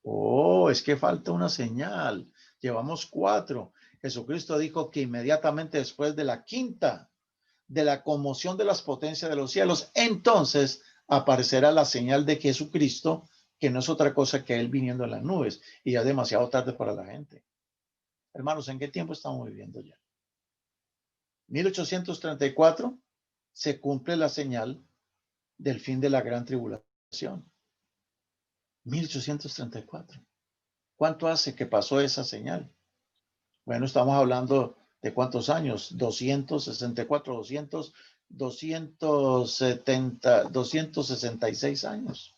Oh, es que falta una señal. Llevamos 4. Jesucristo dijo que inmediatamente después de la quinta, de la conmoción de las potencias de los cielos, entonces aparecerá la señal de Jesucristo, que no es otra cosa que Él viniendo en las nubes. Y ya es demasiado tarde para la gente. Hermanos, ¿en qué tiempo estamos viviendo ya? 1834 se cumple la señal del fin de la gran tribulación. 1834. ¿Cuánto hace que pasó esa señal? Bueno, estamos hablando de cuántos años, 264, 266 años.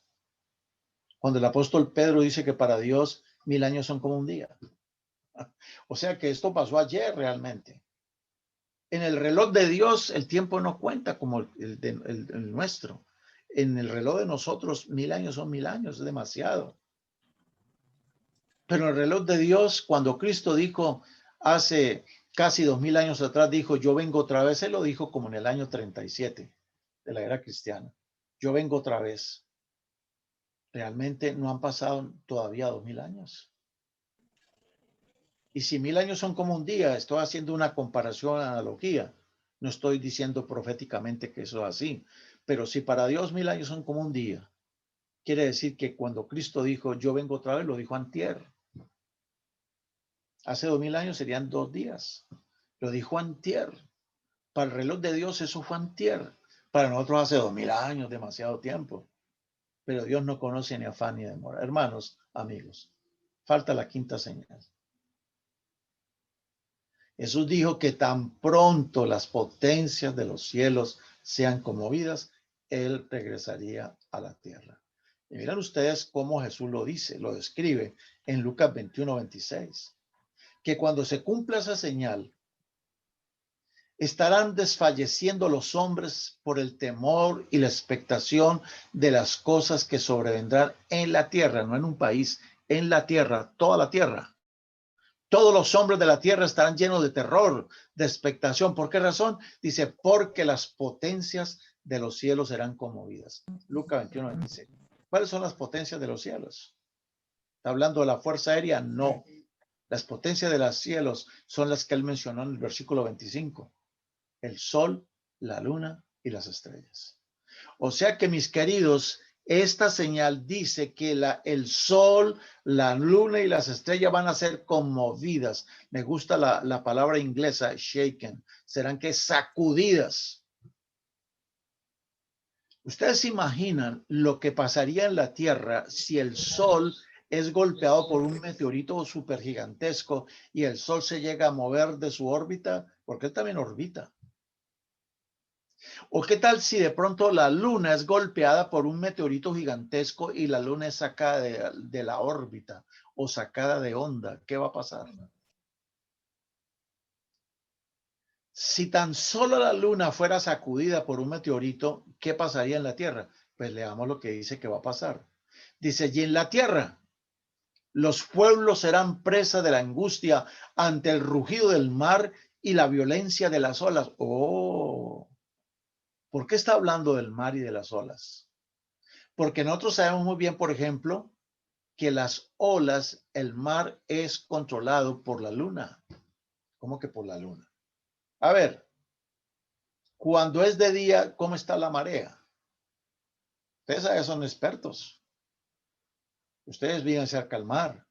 Cuando el apóstol Pedro dice que para Dios 1000 años son como un día. O sea que esto pasó ayer realmente. En el reloj de Dios el tiempo no cuenta como el nuestro. En el reloj de nosotros 1000 años son 1000 años, es demasiado. Pero en el reloj de Dios, cuando Cristo dijo hace casi 2000 años atrás, dijo, yo vengo otra vez, Él lo dijo como en el año 37 de la era cristiana. Yo vengo otra vez. Realmente no han pasado todavía 2000 años. Y si 1000 años son como un día, estoy haciendo una comparación, analogía. No estoy diciendo proféticamente que eso es así. Pero si para Dios 1000 años son como un día, quiere decir que cuando Cristo dijo, yo vengo otra vez, lo dijo antier. Hace 2000 años serían 2 días. Lo dijo antier. Para el reloj de Dios eso fue antier. Para nosotros hace 2000 años, demasiado tiempo. Pero Dios no conoce ni afán ni demora. Hermanos, amigos, falta la quinta señal. Jesús dijo que tan pronto las potencias de los cielos sean conmovidas, Él regresaría a la tierra. Y miren ustedes cómo Jesús lo dice, lo describe en Lucas 21:26. Que cuando se cumpla esa señal, Estarán desfalleciendo los hombres por el temor y la expectación de las cosas que sobrevendrán en la tierra, no en un país, en la tierra, toda la tierra. Todos los hombres de la tierra estarán llenos de terror, de expectación. ¿Por qué razón? Dice, porque las potencias de los cielos serán conmovidas. Lucas 21 dice, ¿cuáles son las potencias de los cielos? ¿Está hablando de la fuerza aérea? No. Las potencias de los cielos son las que él mencionó en el versículo 25. El sol, la luna y las estrellas. O sea que, mis queridos, esta señal dice que el sol, la luna y las estrellas van a ser conmovidas. Me gusta la palabra inglesa, shaken. Serán que sacudidas. Ustedes se imaginan lo que pasaría en la Tierra si el sol es golpeado por un meteorito supergigantesco y el sol se llega a mover de su órbita, porque él también orbita. ¿O qué tal si de pronto la luna es golpeada por un meteorito gigantesco y la luna es sacada de la órbita o sacada de onda? ¿Qué va a pasar? Si tan solo la luna fuera sacudida por un meteorito, ¿qué pasaría en la Tierra? Pues leamos lo que dice que va a pasar. Dice, y en la Tierra los pueblos serán presa de la angustia ante el rugido del mar y la violencia de las olas. Oh, ¿por qué está hablando del mar y de las olas? Porque nosotros sabemos muy bien, por ejemplo, que las olas, el mar es controlado por la luna. ¿Cómo que por la luna? A ver, cuando es de día, ¿cómo está la marea? Ustedes son expertos. Ustedes viven cerca del mar,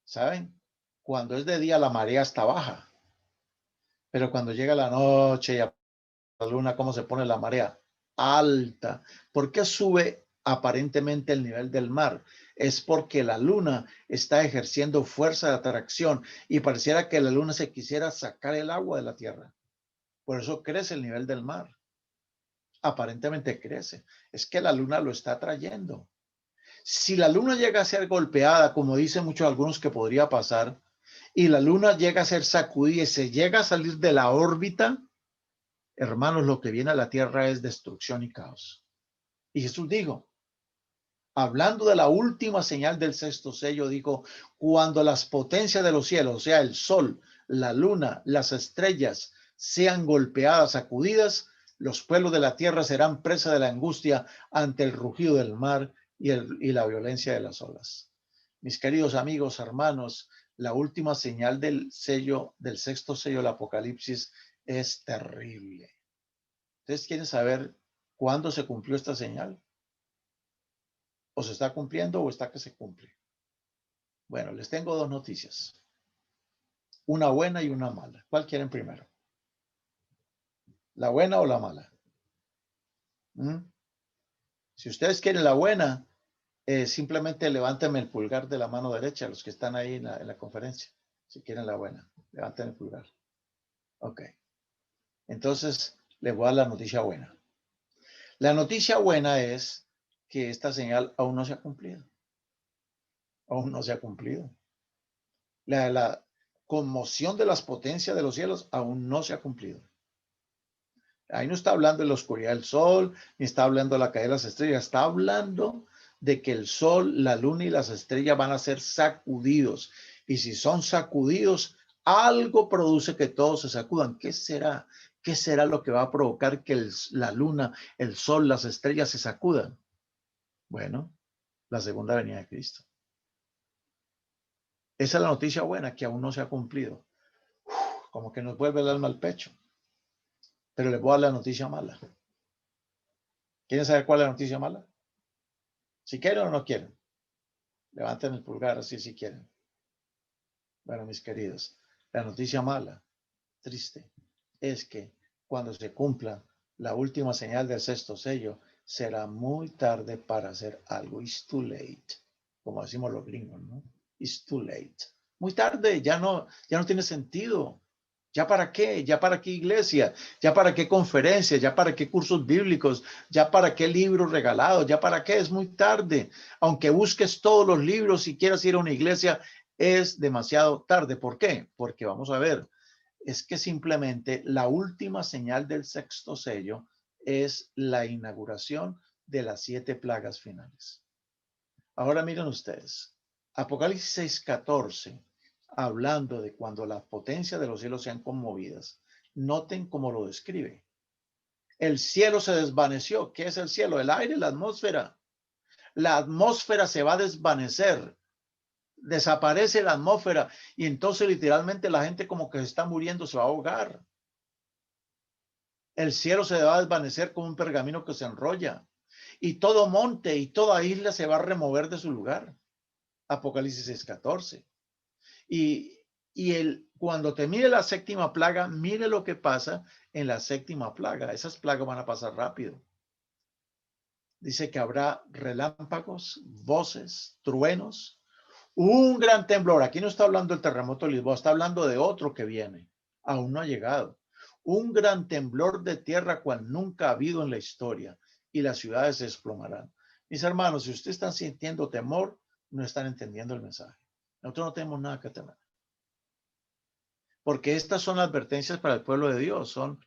¿saben? Cuando es de día, la marea está baja. Pero cuando llega la noche y la luna, ¿cómo se pone la marea? Alta. ¿Por qué sube aparentemente el nivel del mar? Es porque la luna está ejerciendo fuerza de atracción y pareciera que la luna se quisiera sacar el agua de la tierra. Por eso crece el nivel del mar. Aparentemente crece. Es que la luna lo está atrayendo. Si la luna llega a ser golpeada, como dicen muchos algunos que podría pasar, y la luna llega a ser sacudida y se llega a salir de la órbita, hermanos, lo que viene a la tierra es destrucción y caos. Y Jesús dijo, hablando de la última señal del sexto sello, dijo, cuando las potencias de los cielos, o sea, el sol, la luna, las estrellas, sean golpeadas, sacudidas, los pueblos de la tierra serán presa de la angustia ante el rugido del mar y la violencia de las olas. Mis queridos amigos, hermanos, la última señal del sello, del sexto sello del Apocalipsis, es terrible. ¿Ustedes quieren saber cuándo se cumplió esta señal? ¿O se está cumpliendo o está que se cumple? Bueno, les tengo dos noticias. Una buena y una mala. ¿Cuál quieren primero? ¿La buena o la mala? Si ustedes quieren la buena, simplemente levanten el pulgar de la mano derecha, los que están ahí en la conferencia. Si quieren la buena, levanten el pulgar. Ok. Entonces, les voy a dar la noticia buena. La noticia buena es que esta señal aún no se ha cumplido. Aún no se ha cumplido. La conmoción de las potencias de los cielos aún no se ha cumplido. Ahí no está hablando de la oscuridad del sol, ni está hablando de la caída de las estrellas, está hablando de que el sol, la luna y las estrellas van a ser sacudidos. Y si son sacudidos, algo produce que todos se sacudan. ¿Qué será? ¿Qué será lo que va a provocar que la luna, el sol, las estrellas se sacudan? Bueno, la segunda venida de Cristo. Esa es la noticia buena, que aún no se ha cumplido. Como que nos vuelve el alma al pecho. Pero les voy a dar la noticia mala. ¿Quieren saber cuál es la noticia mala? Si quieren o no quieren. Levanten el pulgar así si quieren. Bueno, mis queridos, la noticia mala, triste, es que cuando se cumpla la última señal del sexto sello, será muy tarde para hacer algo. It's too late, como decimos los gringos, ¿no? It's too late. Muy tarde, ya no tiene sentido. ¿Ya para qué? ¿Ya para qué iglesia? ¿Ya para qué conferencias? ¿Ya para qué cursos bíblicos? ¿Ya para qué libros regalados? ¿Ya para qué? Es muy tarde. Aunque busques todos los libros y quieras ir a una iglesia, es demasiado tarde. ¿Por qué? Porque vamos a ver, es que simplemente la última señal del sexto sello es la inauguración de las 7 plagas finales. Ahora miren ustedes, Apocalipsis 6:14, hablando de cuando las potencias de los cielos sean conmovidas, noten cómo lo describe. El cielo se desvaneció. ¿Qué es el cielo? El aire, la atmósfera. La atmósfera se va a desvanecer. Desaparece la atmósfera y entonces literalmente la gente como que se está muriendo, se va a ahogar. El cielo se va a desvanecer como un pergamino que se enrolla y todo monte y toda isla se va a remover de su lugar. Apocalipsis 6:14. Y, cuando te mire la séptima plaga, mire lo que pasa en la séptima plaga. Esas plagas van a pasar rápido. Dice que habrá relámpagos, voces, truenos, un gran temblor. Aquí no está hablando del terremoto de Lisboa, está hablando de otro que viene. Aún no ha llegado. Un gran temblor de tierra cual nunca ha habido en la historia y las ciudades se desplomarán. Mis hermanos, si ustedes están sintiendo temor, no están entendiendo el mensaje. Nosotros no tenemos nada que temer. Porque estas son advertencias para el pueblo de Dios, son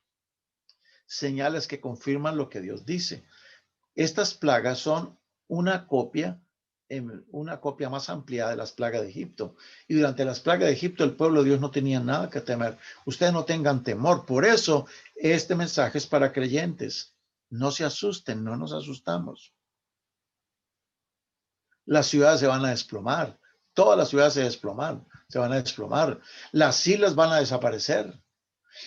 señales que confirman lo que Dios dice. Estas plagas son una copia más ampliada de las plagas de Egipto. Y durante las plagas de Egipto el pueblo de Dios no tenía nada que temer. Ustedes no tengan temor. Por eso este mensaje es para creyentes. No se asusten, no nos asustamos. Las ciudades se van a desplomar. Todas las ciudades se van a desplomar. Las islas van a desaparecer.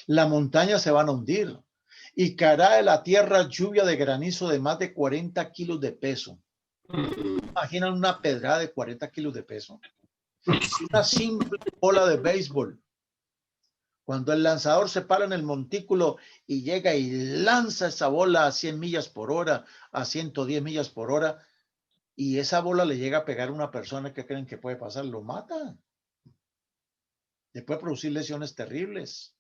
Las montañas se van a hundir. Y caerá de la tierra lluvia de granizo de más de 40 kilos de peso. ¿Imaginan una pedrada de 40 kilos de peso? Una simple bola de béisbol. Cuando el lanzador se para en el montículo y llega y lanza esa bola a 100 millas por hora, a 110 millas por hora, y esa bola le llega a pegar a una persona, que creen que puede pasar? Lo mata. Le puede producir lesiones terribles.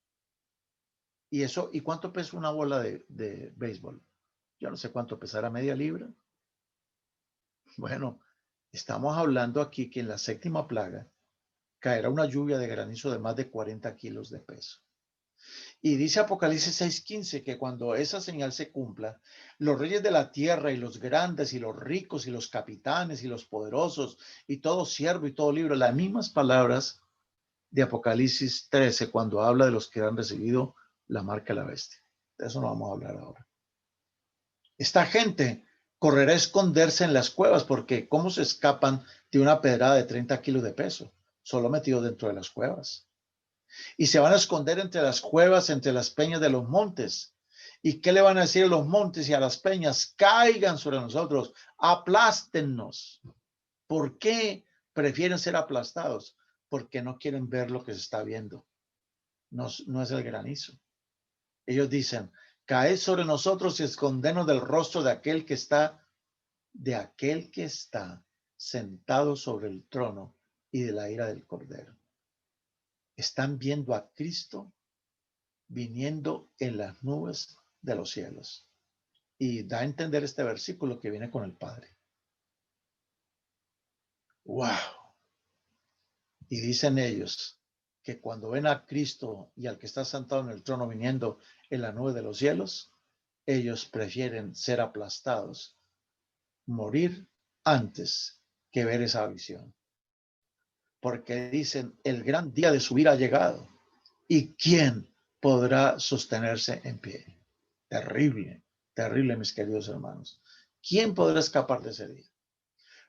Y eso, ¿y cuánto pesa una bola de béisbol? Yo no sé cuánto pesará, media libra. Bueno, estamos hablando aquí que en la séptima plaga caerá una lluvia de granizo de más de 40 kilos de peso. Y dice Apocalipsis 6:15 que cuando esa señal se cumpla, los reyes de la tierra y los grandes y los ricos y los capitanes y los poderosos y todo siervo y todo libre, las mismas palabras de Apocalipsis 13 cuando habla de los que han recibido la marca de la bestia. De eso no vamos a hablar ahora. Esta gente correrá a esconderse en las cuevas porque ¿cómo se escapan de una pedrada de 30 kilos de peso? Solo metidos dentro de las cuevas. Y se van a esconder entre las cuevas, entre las peñas de los montes. ¿Y qué le van a decir a los montes y a las peñas? Caigan sobre nosotros, aplástennos. ¿Por qué prefieren ser aplastados? Porque no quieren ver lo que se está viendo. No es el granizo. Ellos dicen, caed sobre nosotros y escondernos del rostro de aquel que está sentado sobre el trono y de la ira del Cordero. Están viendo a Cristo viniendo en las nubes de los cielos. Y da a entender este versículo que viene con el Padre. ¡Wow! Y dicen ellos que cuando ven a Cristo y al que está sentado en el trono viniendo en la nube de los cielos, ellos prefieren ser aplastados, morir antes que ver esa visión. Porque dicen, el gran día de su ira ha llegado. ¿Y quién podrá sostenerse en pie? Terrible, terrible, mis queridos hermanos. ¿Quién podrá escapar de ese día?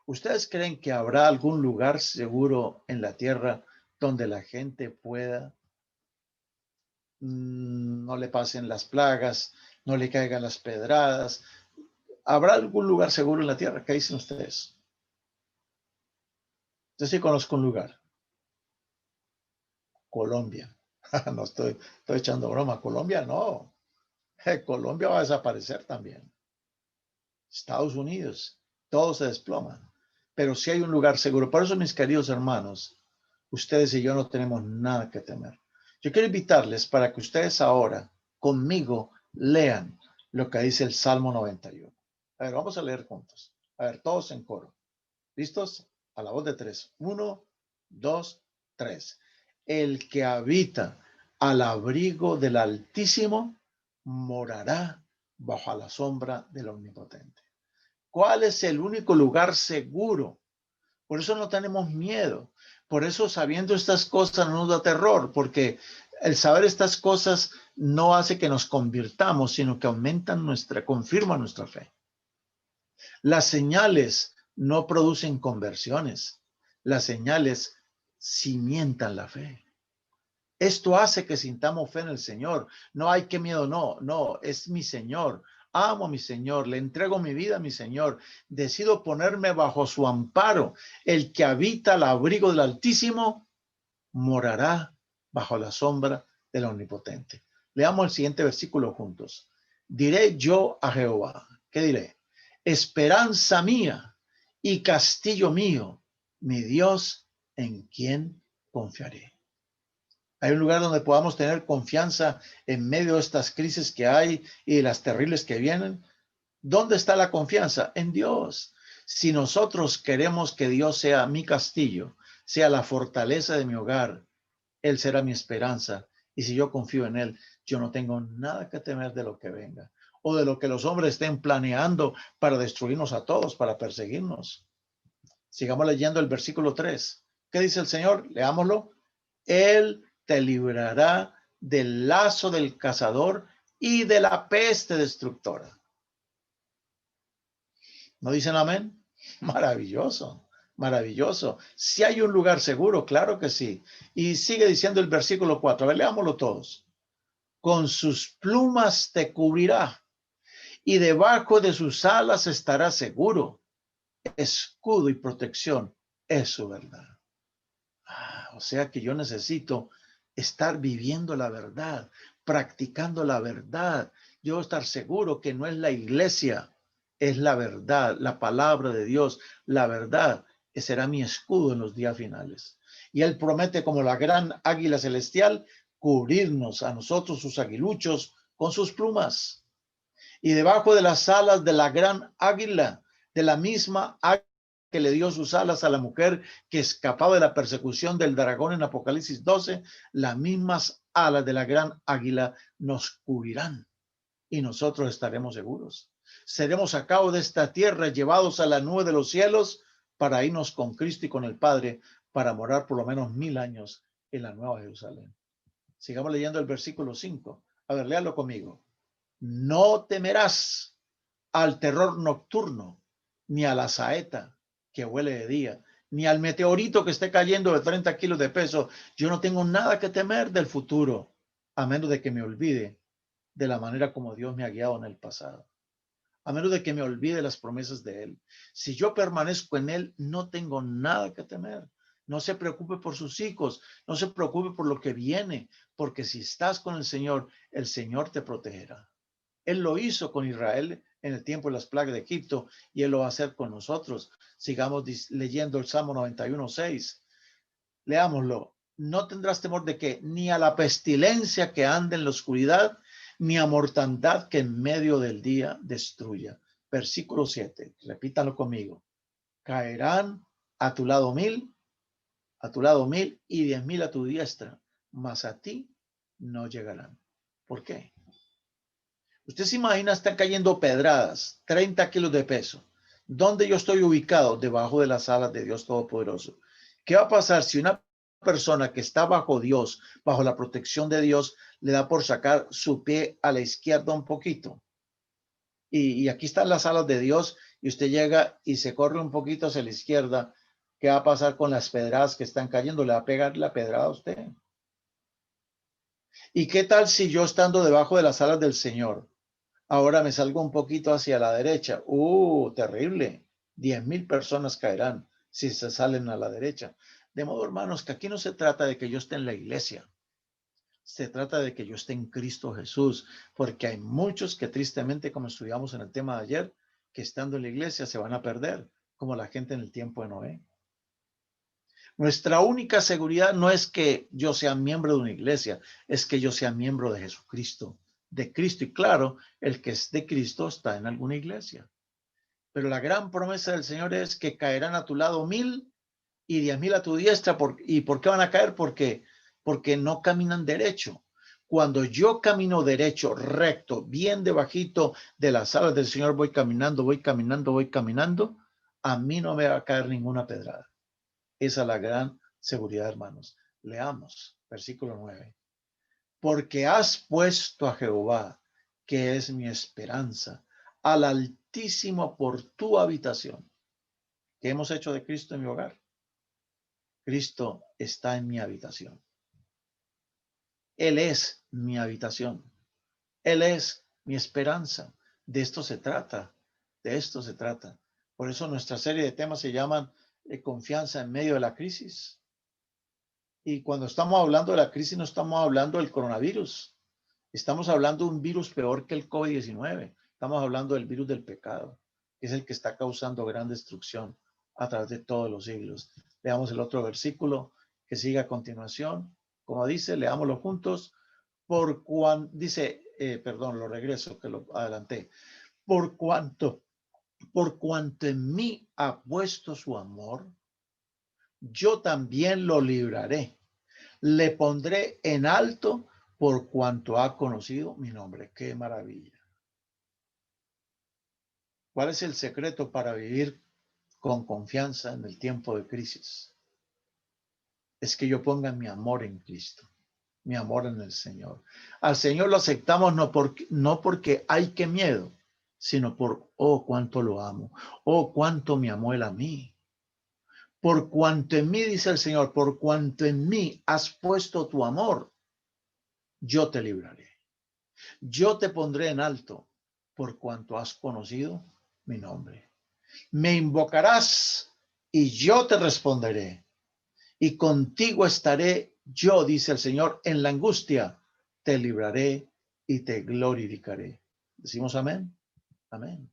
¿Ustedes creen que habrá algún lugar seguro en la tierra donde la gente pueda, no le pasen las plagas, no le caigan las pedradas? ¿Habrá algún lugar seguro en la tierra? ¿Qué dicen ustedes? Yo sí conozco un lugar. Colombia. No estoy echando broma. Colombia no. Colombia va a desaparecer también. Estados Unidos, todo se desploma. Pero sí hay un lugar seguro. Por eso, mis queridos hermanos, ustedes y yo no tenemos nada que temer. Yo quiero invitarles para que ustedes ahora conmigo lean lo que dice el Salmo 91. A ver, vamos a leer juntos. A ver, todos en coro. ¿Listos? A la voz de tres. 1, 2, 3. El que habita al abrigo del Altísimo, morará bajo la sombra del Omnipotente. ¿Cuál es el único lugar seguro? Por eso no tenemos miedo. Por eso sabiendo estas cosas no nos da terror, porque el saber estas cosas no hace que nos convirtamos, sino que confirman nuestra fe. Las señales no producen conversiones. Las señales cimientan la fe. Esto hace que sintamos fe en el Señor. No hay que miedo, no, es mi Señor. Amo a mi Señor, le entrego mi vida a mi Señor. Decido ponerme bajo su amparo. El que habita al abrigo del Altísimo morará bajo la sombra del Omnipotente. Leamos el siguiente versículo juntos. Diré yo a Jehová, ¿qué diré? Esperanza mía y castillo mío, mi Dios en quien confiaré. Hay un lugar donde podamos tener confianza en medio de estas crisis que hay y de las terribles que vienen. ¿Dónde está la confianza? En Dios. Si nosotros queremos que Dios sea mi castillo, sea la fortaleza de mi hogar, Él será mi esperanza. Y si yo confío en Él, yo no tengo nada que temer de lo que venga o de lo que los hombres estén planeando para destruirnos a todos, para perseguirnos. Sigamos leyendo el versículo 3. ¿Qué dice el Señor? Leámoslo. Él te librará del lazo del cazador y de la peste destructora. ¿No dicen amén? Maravilloso, maravilloso. Si hay un lugar seguro, claro que sí. Y sigue diciendo el versículo 4. A ver, leámoslo todos. Con sus plumas te cubrirá y debajo de sus alas estará seguro. Escudo y protección es su verdad. O sea que yo necesito estar viviendo la verdad, practicando la verdad. Yo estar seguro que no es la iglesia, es la verdad, la palabra de Dios, la verdad, que será mi escudo en los días finales. Y Él promete como la gran águila celestial cubrirnos a nosotros, sus aguiluchos, con sus plumas. Y debajo de las alas de la gran águila, de la misma águila que le dio sus alas a la mujer que escapaba de la persecución del dragón en Apocalipsis 12, las mismas alas de la gran águila nos cubrirán y nosotros estaremos seguros. Seremos sacados de esta tierra, llevados a la nube de los cielos para irnos con Cristo y con el Padre, para morar por lo menos 1000 años en la Nueva Jerusalén. Sigamos leyendo el versículo 5. A ver, léalo conmigo. No temerás al terror nocturno, ni a la saeta que huele de día, ni al meteorito que esté cayendo de 30 kilos de peso. Yo no tengo nada que temer del futuro, a menos de que me olvide de la manera como Dios me ha guiado en el pasado, a menos de que me olvide las promesas de Él. Si yo permanezco en Él, no tengo nada que temer. No se preocupe por sus hijos, no se preocupe por lo que viene, porque si estás con el Señor te protegerá. Él lo hizo con Israel en el tiempo de las plagas de Egipto y Él lo va a hacer con nosotros. Sigamos leyendo el Salmo 91:6. Leámoslo. No tendrás temor de que ni a la pestilencia que ande en la oscuridad, ni a mortandad que en medio del día destruya. Versículo 7. Repítalo conmigo. Caerán a tu lado 1000 y 10,000 a tu diestra, mas a ti no llegarán. ¿Por qué? Usted se imagina, están cayendo pedradas, 30 kilos de peso. ¿Dónde yo estoy ubicado? Debajo de las alas de Dios Todopoderoso. ¿Qué va a pasar si una persona que está bajo Dios, bajo la protección de Dios, le da por sacar su pie a la izquierda un poquito? Y aquí están las alas de Dios y usted llega y se corre un poquito hacia la izquierda. ¿Qué va a pasar con las pedradas que están cayendo? ¿Le va a pegar la pedrada a usted? ¿Y qué tal si yo estando debajo de las alas del Señor, ahora me salgo un poquito hacia la derecha? Terrible. 10,000 personas caerán si se salen a la derecha. De modo, hermanos, que aquí no se trata de que yo esté en la iglesia. Se trata de que yo esté en Cristo Jesús, porque hay muchos que tristemente, como estudiamos en el tema de ayer, que estando en la iglesia se van a perder, como la gente en el tiempo de Noé. Nuestra única seguridad no es que yo sea miembro de una iglesia, es que yo sea miembro de Jesucristo, de Cristo. Y claro, el que es de Cristo está en alguna iglesia. Pero la gran promesa del Señor es que caerán a tu lado 1000 y 10,000 a tu diestra. ¿Y por qué van a caer? Porque no caminan derecho. Cuando yo camino derecho, recto, bien debajito de las alas del Señor, voy caminando, a mí no me va a caer ninguna pedrada. Esa es la gran seguridad, hermanos. Leamos, versículo 9. Porque has puesto a Jehová, que es mi esperanza, al Altísimo por tu habitación. ¿Qué hemos hecho de Cristo en mi hogar? Cristo está en mi habitación. Él es mi habitación. Él es mi esperanza. De esto se trata. De esto se trata. Por eso nuestra serie de temas se llaman confianza en medio de la crisis. Y cuando estamos hablando de la crisis, no estamos hablando del coronavirus. Estamos hablando de un virus peor que el COVID-19. Estamos hablando del virus del pecado, que es el que está causando gran destrucción a través de todos los siglos. Leamos el otro versículo que sigue a continuación. Como dice, leámoslo juntos. Lo regreso, que lo adelanté. Por cuanto en mí ha puesto su amor, yo también lo libraré. Le pondré en alto por cuanto ha conocido mi nombre. ¡Qué maravilla! ¿Cuál es el secreto para vivir con confianza en el tiempo de crisis? Es que yo ponga mi amor en Cristo, mi amor en el Señor. Al Señor lo aceptamos no porque hay que miedo, sino por, oh, cuánto lo amo, oh, cuánto me amó Él a mí. Por cuanto en mí, dice el Señor, por cuanto en mí has puesto tu amor, yo te libraré. Yo te pondré en alto por cuanto has conocido mi nombre. Me invocarás y yo te responderé. Y contigo estaré yo, dice el Señor, en la angustia. Te libraré y te glorificaré. ¿Decimos amén? Amén.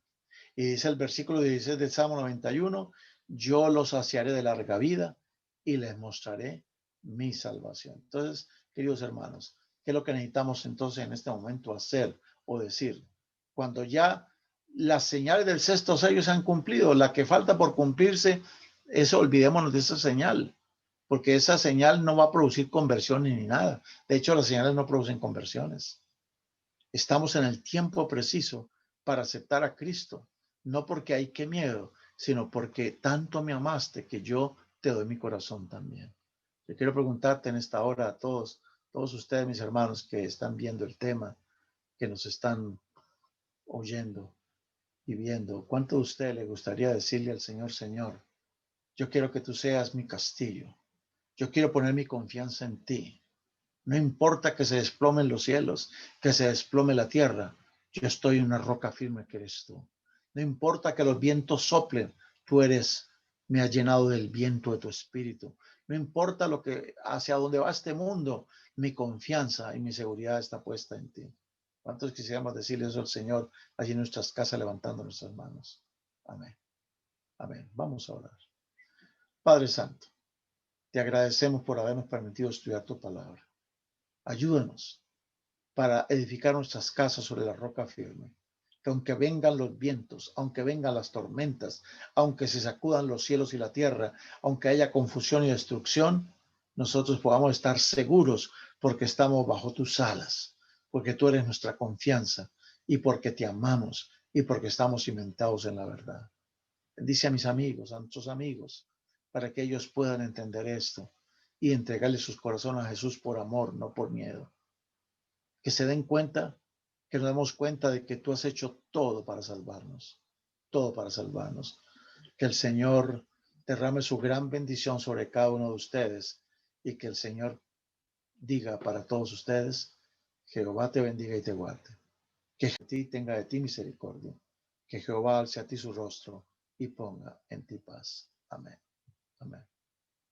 Y dice el versículo 16 del Salmo 91, yo los saciaré de larga vida y les mostraré mi salvación. Entonces, queridos hermanos, ¿qué es lo que necesitamos entonces en este momento hacer o decir? Cuando ya las señales del sexto sello se han cumplido, la que falta por cumplirse, eso olvidémonos de esa señal, porque esa señal no va a producir conversiones ni nada. De hecho, las señales no producen conversiones. Estamos en el tiempo preciso para aceptar a Cristo, no porque hay que miedo, sino porque tanto me amaste que yo te doy mi corazón también. Yo quiero preguntarte en esta hora a todos ustedes, mis hermanos, que están viendo el tema, que nos están oyendo y viendo, ¿cuánto de ustedes le gustaría decirle al Señor, Señor, yo quiero que tú seas mi castillo, yo quiero poner mi confianza en ti? No importa que se desplomen los cielos, que se desplome la tierra, yo estoy en una roca firme que eres tú. No importa que los vientos soplen, tú me has llenado del viento de tu espíritu. No importa hacia dónde va este mundo, mi confianza y mi seguridad está puesta en ti. ¿Cuántos quisiéramos decirle eso al Señor allí en nuestras casas levantando nuestras manos? Amén. Amén. Vamos a orar. Padre Santo, te agradecemos por habernos permitido estudiar tu palabra. Ayúdanos para edificar nuestras casas sobre la roca firme. Que aunque vengan los vientos, aunque vengan las tormentas, aunque se sacudan los cielos y la tierra, aunque haya confusión y destrucción, nosotros podamos estar seguros porque estamos bajo tus alas, porque tú eres nuestra confianza y porque te amamos y porque estamos cimentados en la verdad. Bendice a mis amigos, a nuestros amigos, para que ellos puedan entender esto y entregarle sus corazones a Jesús por amor, no por miedo. Que se den cuenta, que nos demos cuenta de que tú has hecho todo para salvarnos. Que el Señor derrame su gran bendición sobre cada uno de ustedes y que el Señor diga para todos ustedes, Jehová te bendiga y te guarde. Que tenga de ti misericordia. Que Jehová alce a ti su rostro y ponga en ti paz. Amén. Amén.